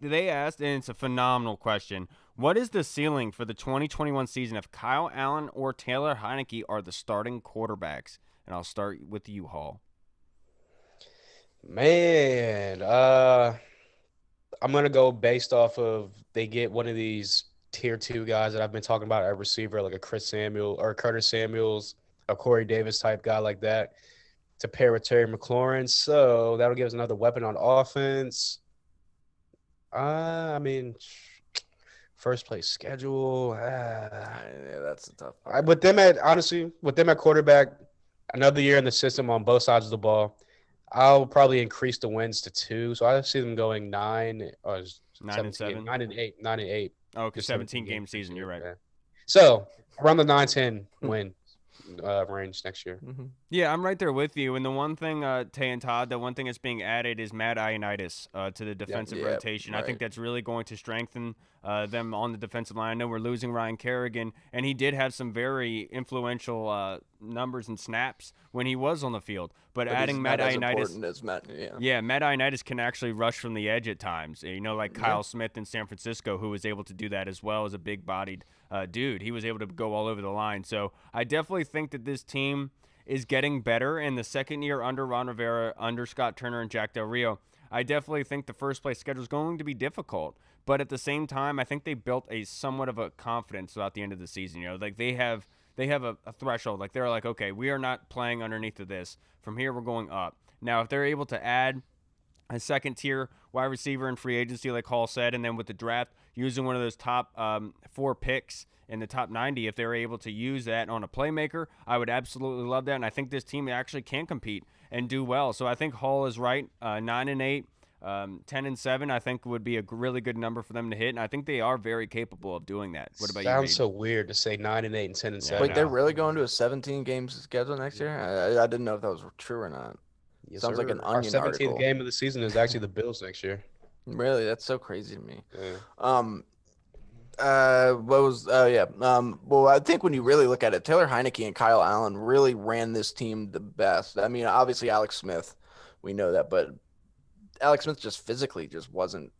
They asked, and it's a phenomenal question, what is the ceiling for the 2021 season if Kyle Allen or Taylor Heineke are the starting quarterbacks? And I'll start with you, Hall. Man, I'm going to go based off of they get one of these tier 2 guys that I've been talking about at receiver, like a Chris Samuel or Curtis Samuels, a Corey Davis type guy like that, to pair with Terry McLaurin. So that'll give us another weapon on offense. I mean, first place schedule. Yeah, that's a tough part. With them at quarterback, another year in the system on both sides of the ball, I'll probably increase the wins to 2. So I see them going 9 or 9-7, 9-8. Oh, okay, 17-game season. You're right. So around the 9-10 win range next year. Yeah, I'm right there with you. And the one thing, Tay and Todd, the one thing that's being added is Matt Ioannidis to the defensive rotation. Right. I think that's really going to strengthen them on the defensive line. I know we're losing Ryan Kerrigan, and he did have some very influential numbers and snaps when he was on the field. But adding Matt Ioannidis, Matt Ioannidis can actually rush from the edge at times. You know, like Kyle Smith in San Francisco, who was able to do that as well as a big-bodied dude. He was able to go all over the line. So I definitely think that this team is getting better in the second year under Ron Rivera, under Scott Turner and Jack Del Rio. I definitely think the first place schedule is going to be difficult, but at the same time, I think they built a somewhat of a confidence throughout the end of the season. You know, like they have a threshold. Like they're like, okay, we are not playing underneath of this. From here, we're going up. Now, if they're able to add a second tier wide receiver in free agency, like Hall said, and then with the draft, using one of those top 4 picks in the top 90, if they're able to use that on a playmaker, I would absolutely love that. And I think this team actually can compete and do well. So I think Hall is right. 9-8, 10-7, I think would be a really good number for them to hit. And I think they are very capable of doing that. What about you? Sounds so weird to say 9-8 and 10-7. Wait, they're really going to a 17-game schedule next year? I didn't know if that was true or not. Yes, sounds like an Our Onion 17th article. game of the season is actually the Bills next year. Really? That's so crazy to me. Yeah. Well, I think when you really look at it, Taylor Heineke and Kyle Allen really ran this team the best. I mean, obviously Alex Smith, we know that, but Alex Smith just physically just wasn't.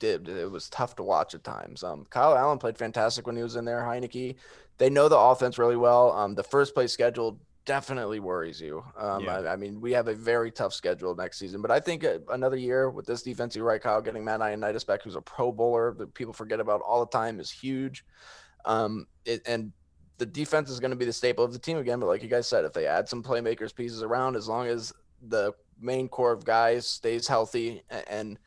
It was tough to watch at times. Kyle Allen played fantastic when he was in there. Heineke, they know the offense really well. The first place schedule definitely worries you. I mean, we have a very tough schedule next season, but I think another year with this defensive right, Kyle getting Matt Ioannidis back, who's a Pro Bowler that people forget about all the time, is huge. And the defense is going to be the staple of the team again. But like you guys said, if they add some playmakers pieces around, as long as the main core of guys stays healthy and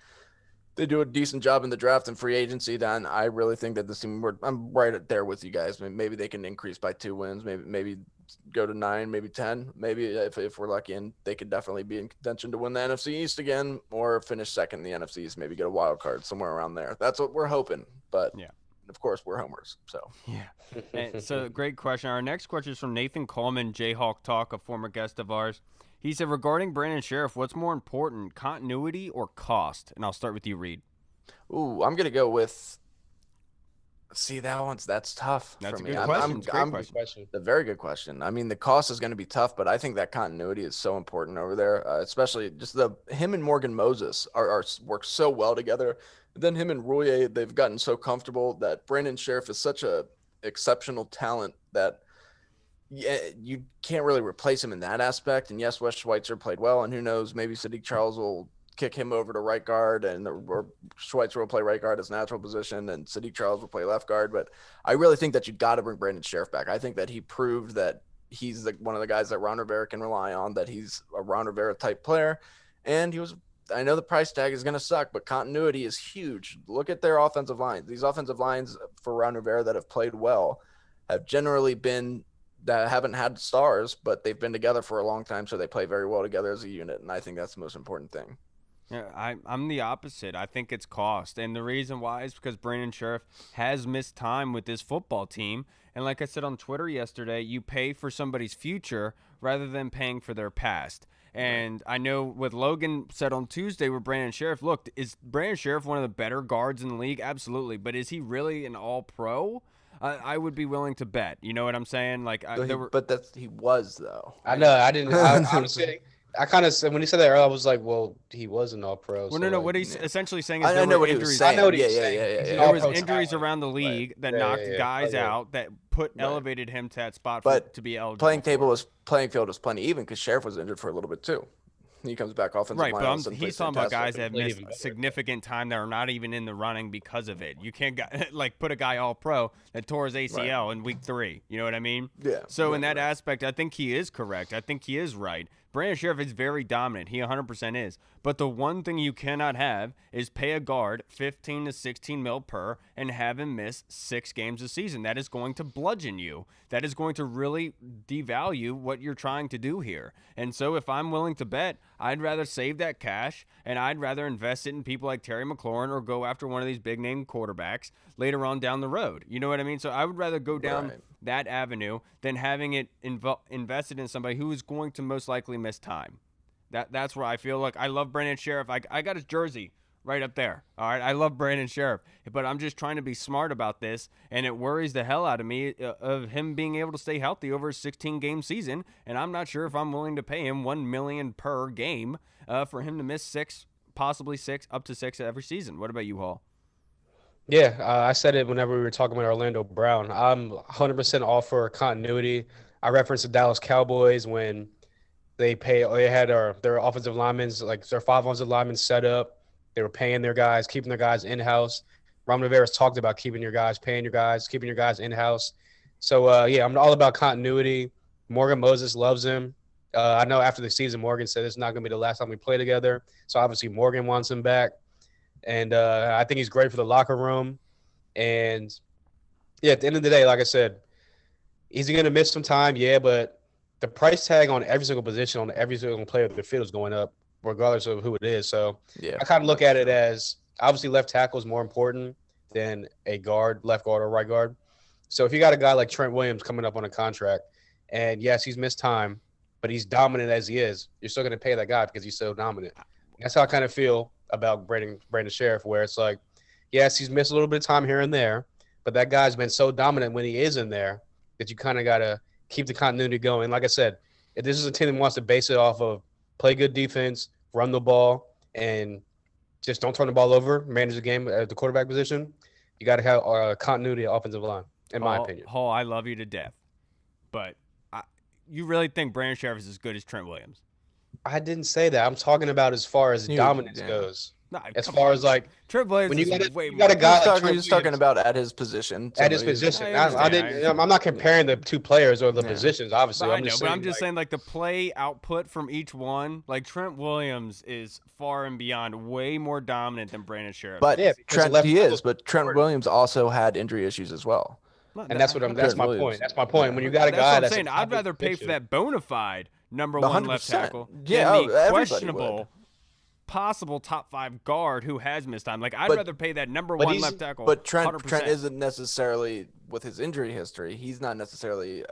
they do a decent job in the draft and free agency, then I really think that this team, I'm right there with you guys. Maybe they can increase by 2 wins, maybe go to 9, maybe 10, maybe if we're lucky, and they could definitely be in contention to win the NFC East again or finish second in the NFC East, maybe get a wild card somewhere around there. That's what we're hoping. But yeah, of course we're homers. So yeah. And so great question. Our next question is from Nathan Coleman, Jayhawk Talk, a former guest of ours. He said, regarding Brandon Sheriff, what's more important, continuity or cost? And I'll start with you, Reed. Ooh, I'm gonna go with. See, that's tough That's for a me. good question. It's a great question. A very good question. I mean, the cost is going to be tough, but I think that continuity is so important over there, especially just him and Morgan Moses are work so well together. Then him and Royer, they've gotten so comfortable that Brandon Sheriff is such a exceptional talent that you can't really replace him in that aspect. And yes, Wes Schweitzer played well, and who knows, maybe Sadiq Charles will kick him over to right guard, or Schweitzer will play right guard as natural position, and Sadiq Charles will play left guard. But I really think that you got to bring Brandon Sheriff back. I think that he proved that he's one of the guys that Ron Rivera can rely on, that he's a Ron Rivera type player. And I know the price tag is going to suck, but continuity is huge. Look at their offensive lines. These offensive lines for Ron Rivera that have played well have generally been that haven't had stars, but they've been together for a long time, so they play very well together as a unit, and I think that's the most important thing. Yeah, I'm the opposite. I think it's cost. And the reason why is because Brandon Sheriff has missed time with this football team. And like I said on Twitter yesterday, you pay for somebody's future rather than paying for their past. And I know what Logan said on Tuesday with Brandon Sheriff, look, is Brandon Sheriff one of the better guards in the league? Absolutely. But is he really an all-pro? I would be willing to bet. You know what I'm saying? Like, but he was though. I know. I didn't. Honestly, I kind of said when he said that earlier, I was like, well, he was an all-pro. Well, so no. What he's essentially saying is I know what he was saying. I know what he's saying. Yeah. There was injuries around the league that knocked guys out that elevated him to that spot to be eligible. Playing field was plenty even because Sheriff was injured for a little bit too. He comes back offensive line. Right, but he's talking about guys that have missed significant time that are not even in the running because of it. You can't put a guy all pro that tore his ACL in week 3. You know what I mean? Yeah. So in that aspect, I think he is correct. I think he is right. Brandon Sheriff is very dominant. He 100% is. But the one thing you cannot have is pay a guard 15 to 16 mil per and have him miss 6 games a season. That is going to bludgeon you. That is going to really devalue what you're trying to do here. And so if I'm willing to bet, I'd rather save that cash and I'd rather invest it in people like Terry McLaurin or go after one of these big name quarterbacks later on down the road. You know what I mean? So I would rather go down that avenue than having it invested in somebody who is going to most likely miss time. That's where I feel like I love Brandon Sheriff. I got his jersey right up there. All right, I love Brandon Sheriff, but I'm just trying to be smart about this, and it worries the hell out of me of him being able to stay healthy over a 16-game season, and I'm not sure if I'm willing to pay him $1 million per game for him to miss 6, possibly 6, up to 6 every season. What about you, Hall? Yeah, I said it whenever we were talking about Orlando Brown. I'm 100% all for continuity. I referenced the Dallas Cowboys when they had their offensive linemen, like their 5 offensive linemen set up. They were paying their guys, keeping their guys in-house. Ron Rivera's talked about keeping your guys, paying your guys, keeping your guys in-house. So, I'm all about continuity. Morgan Moses loves him. I know after the season, Morgan said it's not going to be the last time we play together. So, obviously, Morgan wants him back. And I think he's great for the locker room. And, at the end of the day, like I said, is he going to miss some time? Yeah, but the price tag on every single position, on every single player of the field is going up, regardless of who it is. So I kind of look at it as obviously left tackle is more important than a guard, left guard or right guard. So if you got a guy like Trent Williams coming up on a contract, and yes, he's missed time, but he's dominant as he is, you're still going to pay that guy because he's so dominant. That's how I kind of feel about Brandon Sheriff, where it's like, yes, he's missed a little bit of time here and there, but that guy's been so dominant when he is in there that you kind of got to keep the continuity going. Like I said, if this is a team that wants to base it off of play good defense, run the ball, and just don't turn the ball over, manage the game at the quarterback position, you got to have continuity at offensive line, in my opinion. Hall, I love you to death, but you really think Brandon Sheriff is as good as Trent Williams? I didn't say that. I'm talking about as far as dominance goes. Nah, As come far on. as like Trent Williams when you is got way you more. got a guy like He's talking about at his position. at his Somebody- position. I understand, I understand. I'm not comparing the two players or the Yeah. positions. Obviously, But I I'm know, just but saying, I'm just like, saying, like the play output from each one, like Trent Williams is far and beyond way more dominant than Brandon Sheriff. But Yeah, because Trent, left he tackle is. But Trent short. Williams also had injury issues as well. And that's what I'm. That's Trent my Williams. point. That's my point. Yeah. When you got a That's guy what I'm that's saying. I'd rather pay for that bona fide number one left 100%. tackle Yeah, than the everybody questionable would. possible top 5 guard who has missed time. Like I'd But- rather pay that number but one he's- left tackle. But Trent 100%. isn't necessarily with his injury history. He's not necessarily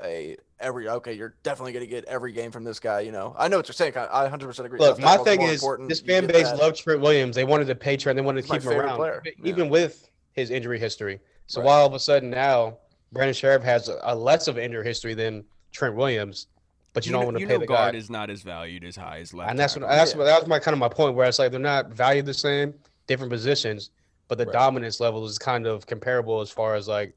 you're definitely going to get every game from this guy. You know, I know what you're saying. I 100% agree. Look, Left my tackle's thing more is important. this You fan get base that. loved Trent Williams. They wanted to pay Trent. They wanted He's to my keep him favorite around, player. even with his injury history. So Right. while all of a sudden now Brandon Sheriff has a less of an injury history than Trent Williams, but you don't want to pay the guard guy. is not as valued as high as left. And that's tackle. that was my kind of my point, where it's like they're not valued the same, different positions, but the Right. dominance level is kind of comparable as far as like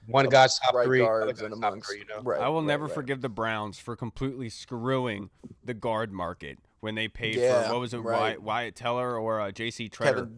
one guy's top right 3, other guards guy's and top amongst. 3, you know. Right. I will right, never right. forgive the Browns for completely screwing the guard market when they paid Yeah, for what was it, right. Wyatt Teller or J.C. Treader.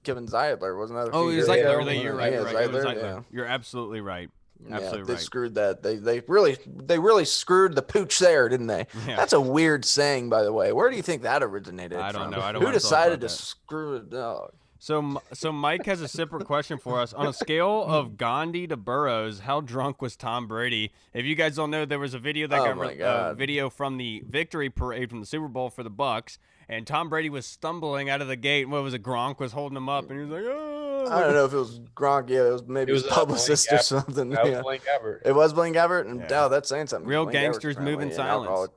Kevin Zeidler wasn't that? Oh, it was like Zeitler. You're right. Yeah, You're right. It was Zeidler, Zeitler. yeah. You're absolutely right. Yeah, Absolutely they right. screwed that. They really screwed the pooch there, didn't they? Yeah. That's a weird saying, by the way. Where do you think that originated? I don't from? know. I don't Who wanna talk decided about to that. screw a dog? So Mike has a separate question for us. On a scale of Gandhi to Burrows, how drunk was Tom Brady? If you guys don't know, there was a video that Oh my God. video from the victory parade from the Super Bowl for the Bucks, and Tom Brady was stumbling out of the gate. What was it? Gronk was holding him up, and he was like, "Oh!" I don't know if it was Gronk. Yeah, it was maybe It was, his publicist Blaine or something. That was Yeah. Blaine Gabbert. It was Blaine Gabbert, and Yeah. that's saying something. Real Blaine Gabbert's gangsters move in apparently an silence. alcoholic.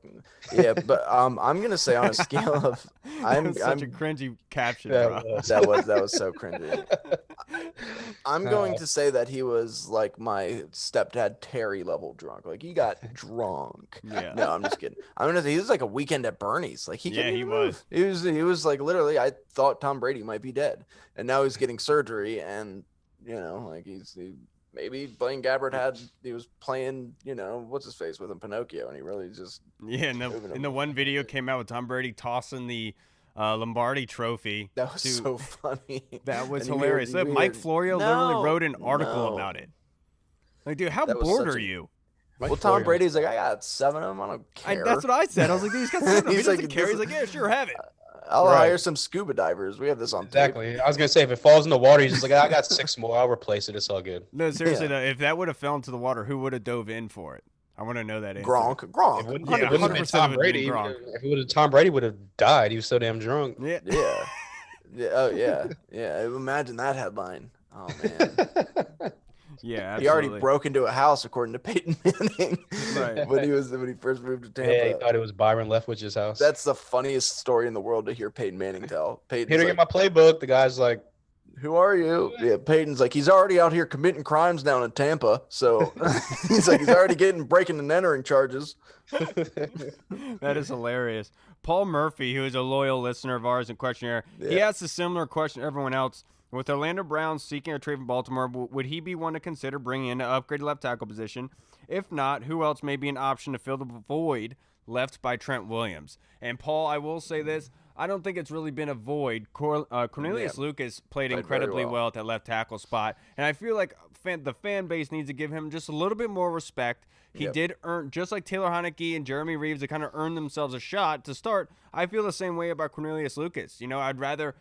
Yeah, but I'm gonna say on a scale of That was such a cringy caption, That bro. was. that was so cringy. I'm going to say that he was like my stepdad Terry level drunk. Like he got drunk. Yeah. No, I'm just kidding. I'm gonna say he was like a weekend at Bernie's. Like he Yeah, couldn't he even was. move. He was like literally. I thought Tom Brady might be dead, and now he's getting surgery, and like maybe Blaine Gabbert he was playing what's his face with him, Pinocchio, and he really just Yeah, and the one video came out with Tom Brady tossing the Lombardi trophy. that was to- so funny. That was And he hilarious. weird- Mike weird- Florio No, literally wrote an article no. about it. Like, dude, how That was bored such are a- you? Well, Tom Brady's like, I got 7 of them. I don't care. That's what I said. I was like, dude, he's got 7 of them. He He's doesn't like, care. this He's like, yeah, sure, have it. I'll Right. hire some scuba divers. We have this on tape. Exactly. I was gonna say if it falls in the water, he's just like, I got 6 more. I'll replace it. It's all good. No, seriously, Yeah. though, if that would have fell into the water, who would have dove in for it? I want to know that answer. Gronk. It Gronk. wouldn't, Yeah, it wouldn't have been 100% Tom it would've been Brady. Gronk. If it would have Tom Brady would have died. He was so damn drunk. Yeah. Yeah. Yeah. Oh, yeah. Yeah. Imagine that headline. Oh, man. Yeah, He already absolutely. broke into a house, according to Peyton Manning, Right. when he first moved to Tampa. Yeah, he thought it was Byron Leftwich's house. That's the funniest story in the world to hear Peyton Manning tell. Peyton's Here to like, get my playbook. The guy's like, who are you? Yeah, Peyton's like, he's already out here committing crimes down in Tampa. So he's like, he's already getting breaking and entering charges. That is hilarious. Paul Murphy, who is a loyal listener of ours and questionnaire, he Yeah. asked a similar question to everyone else. With Orlando Brown seeking a trade from Baltimore, would he be one to consider bringing in an upgraded left tackle position? If not, who else may be an option to fill the void left by Trent Williams? And Paul, I will say this. I don't think it's really been a void. Cornelius Yeah. Lucas played Played incredibly very well. at that left tackle spot. And I feel like the fan base needs to give him just a little bit more respect. He Yep. did earn, just like Taylor Heineke and Jeremy Reeves, they kind of earned themselves a shot to start. I feel the same way about Cornelius Lucas. I'd rather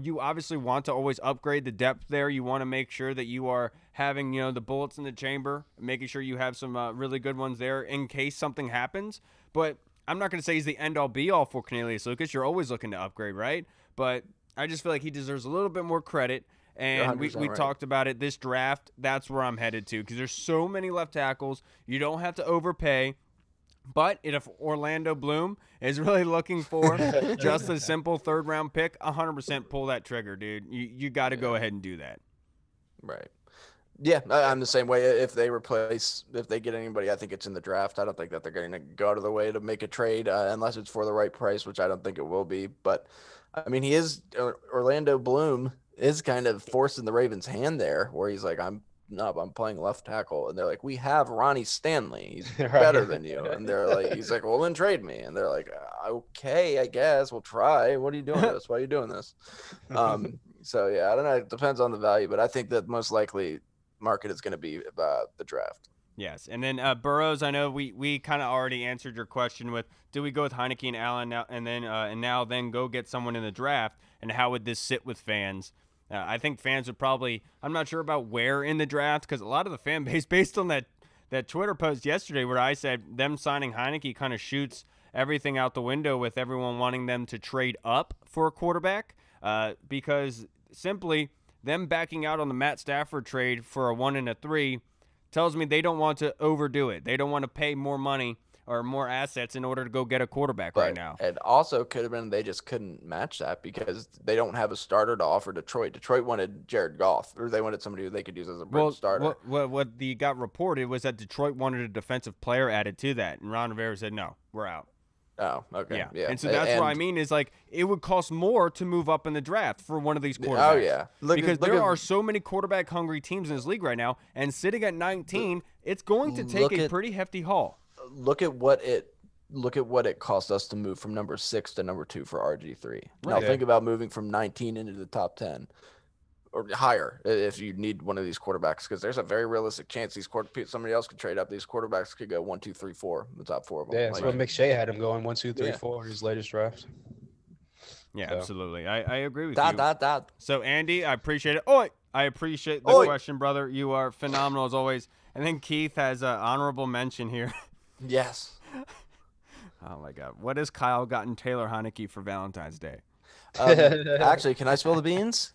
you obviously want to always upgrade the depth there. You want to make sure that you are having, the bullets in the chamber, making sure you have some really good ones there in case something happens. But I'm not going to say he's the end-all be-all for Cornelius Lucas. You're always looking to upgrade, right? But I just feel like he deserves a little bit more credit. And we 100% right. talked about it. This draft, that's where I'm headed to because there's so many left tackles. You don't have to overpay. But if Orlando Bloom is really looking for just a simple third-round pick, 100% pull that trigger, dude. You got to go ahead and do that. Right. Yeah, I'm the same way. If they get anybody, I think it's in the draft. I don't think that they're going to go out of their way to make a trade unless it's for the right price, which I don't think it will be. But, I mean, Orlando Bloom is kind of forcing the Ravens' hand there where he's like, I'm no, I'm playing left tackle. And they're like, we have Ronnie Stanley. He's better than you. And they're like, he's like, well, then trade me. And they're like, okay, I guess we'll try. What are you doing this? Why are you doing this? So yeah, I don't know. It depends on the value, but I think that most likely market is going to be the draft. Yes, and then Burrows. I know we kind of already answered your question with, do we go with Heineke and Allen now, and then go get someone in the draft, and how would this sit with fans? I think fans would probably, I'm not sure about where in the draft, because a lot of the fan base, based on that Twitter post yesterday where I said them signing Heineke kind of shoots everything out the window with everyone wanting them to trade up for a quarterback, because simply them backing out on the Matt Stafford trade for a 1 and a 3 tells me they don't want to overdo it. They don't want to pay more money or more assets in order to go get a quarterback right now. It also could have been they just couldn't match that because they don't have a starter to offer Detroit. Detroit wanted Jared Goff, or they wanted somebody who they could use as a bridge starter. What got reported was that Detroit wanted a defensive player added to that, and Ron Rivera said, no, we're out. Oh, okay. Yeah. And so that's what I mean is, like, it would cost more to move up in the draft for one of these quarterbacks. Oh, yeah. Because there are so many quarterback-hungry teams in this league right now, and sitting at 19, it's going to take a pretty hefty haul. Look at what it cost us to move from number 6 to number 2 for RG3. Right. Now think about moving from 19 into the top 10 or higher if you need one of these quarterbacks, because there's a very realistic chance somebody else could trade up. These quarterbacks could go 1, 2, 3, 4, the top 4 of them. Yeah, that's what McShay had him going 1, 2, 3, 4 in his latest draft. Yeah, so. Absolutely. I agree with you. So Andy, I appreciate it. I appreciate the question, brother. You are phenomenal as always. And then Keith has an honorable mention here. Yes. Oh my God. What has Kyle gotten Taylor Heineke for Valentine's Day? Actually, can I spill the beans?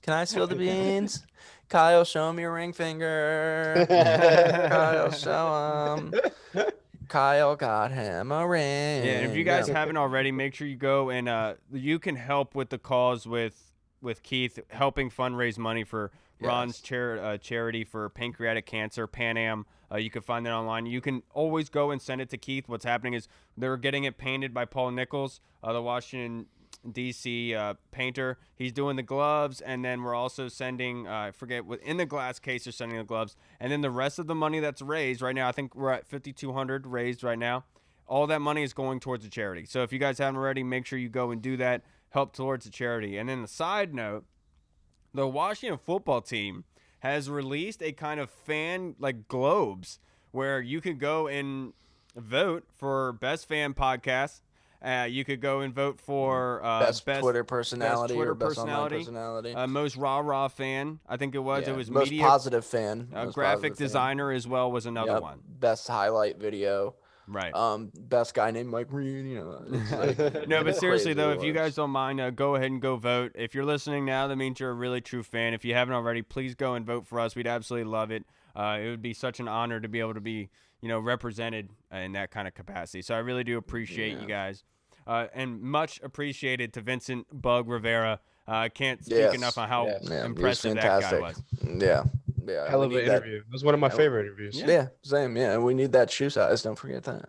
Kyle, show him your ring finger. Kyle, show him. Kyle got him a ring. Yeah, and if you guys haven't already, make sure you go and you can help with the cause with Keith, helping fundraise money for Ron's charity for pancreatic cancer, Pan Am. You can find that online. You can always go and send it to Keith. What's happening is they're getting it painted by Paul Nichols, the Washington D.C. Painter. He's doing the gloves, and then we're also sending, I forget, in the glass case they're sending the gloves, and then the rest of the money that's raised right now, I think we're at $5,200 raised right now. All that money is going towards the charity. So if you guys haven't already, make sure you go and do that, help towards the charity. And then the side note, the Washington football team has released a kind of fan, like, globes, where you could go and vote for best fan podcast. You could go and vote for best Twitter personality, or best online personality. Most rah-rah fan, I think it was. Yeah. It was most media, positive fan. Graphic designer fan. As well was another one. Best highlight video. Right. Best guy named Mike Reed. Like, no, but seriously though, if you guys don't mind, go ahead and go vote. If you're listening now, that means you're a really true fan. If you haven't already, please go and vote for us. We'd absolutely love it. It would be such an honor to be able to be, represented in that kind of capacity. So I really do appreciate you guys. And much appreciated to Vincent Bug Rivera. I can't speak enough on how impressive that guy was. Yeah. Hell of an interview. It was one of my favorite interviews. Yeah, same. Yeah, and we need that shoe size. Don't forget that.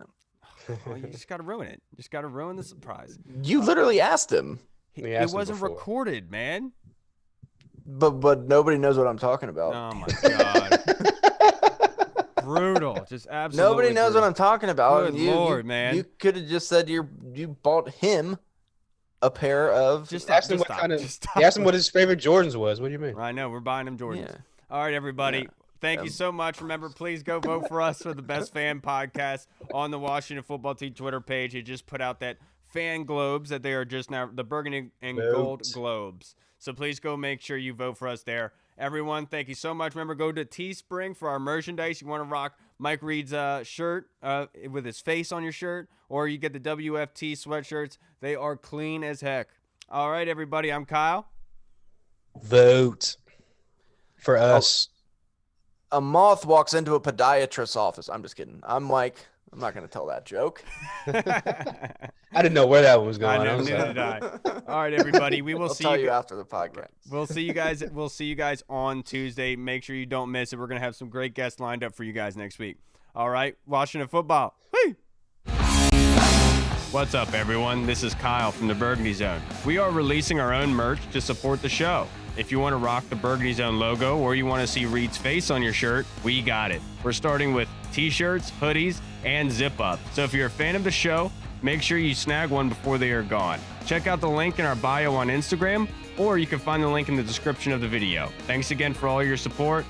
Well, you just got to ruin it. Just got to ruin the surprise. You literally asked him. It wasn't recorded, man. But nobody knows what I'm talking about. Oh, my God. Brutal. Just absolutely nobody knows what I'm talking about. Good Lord, man. You could have just said you bought him a pair of. Just ask him he asked him what his favorite Jordans was. What do you mean? I know. We're buying him Jordans. Yeah. All right, everybody. Yeah. Thank you so much. Remember, please go vote for us for the Best Fan Podcast on the Washington Football Team Twitter page. It just put out that fan globes that they are just now the Burgundy and Gold globes. So please go make sure you vote for us there. Everyone, thank you so much. Remember, go to Teespring for our merchandise. You want to rock Mike Reed's shirt with his face on your shirt, or you get the WFT sweatshirts. They are clean as heck. All right, everybody, I'm Kyle. Vote for us. A moth walks into a podiatrist's office. I'm just kidding. I'm Mike. I'm not going to tell that joke. I didn't know where that one was going. Neither did I. All right, everybody. We will see you. I'll tell you after the podcast. We'll see you guys. We'll see you guys on Tuesday. Make sure you don't miss it. We're going to have some great guests lined up for you guys next week. All right, Washington football. Hey. What's up, everyone? This is Kyle from the Burgundy Zone. We are releasing our own merch to support the show. If you want to rock the Burgundy Zone logo or you want to see Reed's face on your shirt, we got it. We're starting with t-shirts, hoodies, and zip-up. So if you're a fan of the show, make sure you snag one before they are gone. Check out the link in our bio on Instagram, or you can find the link in the description of the video. Thanks again for all your support.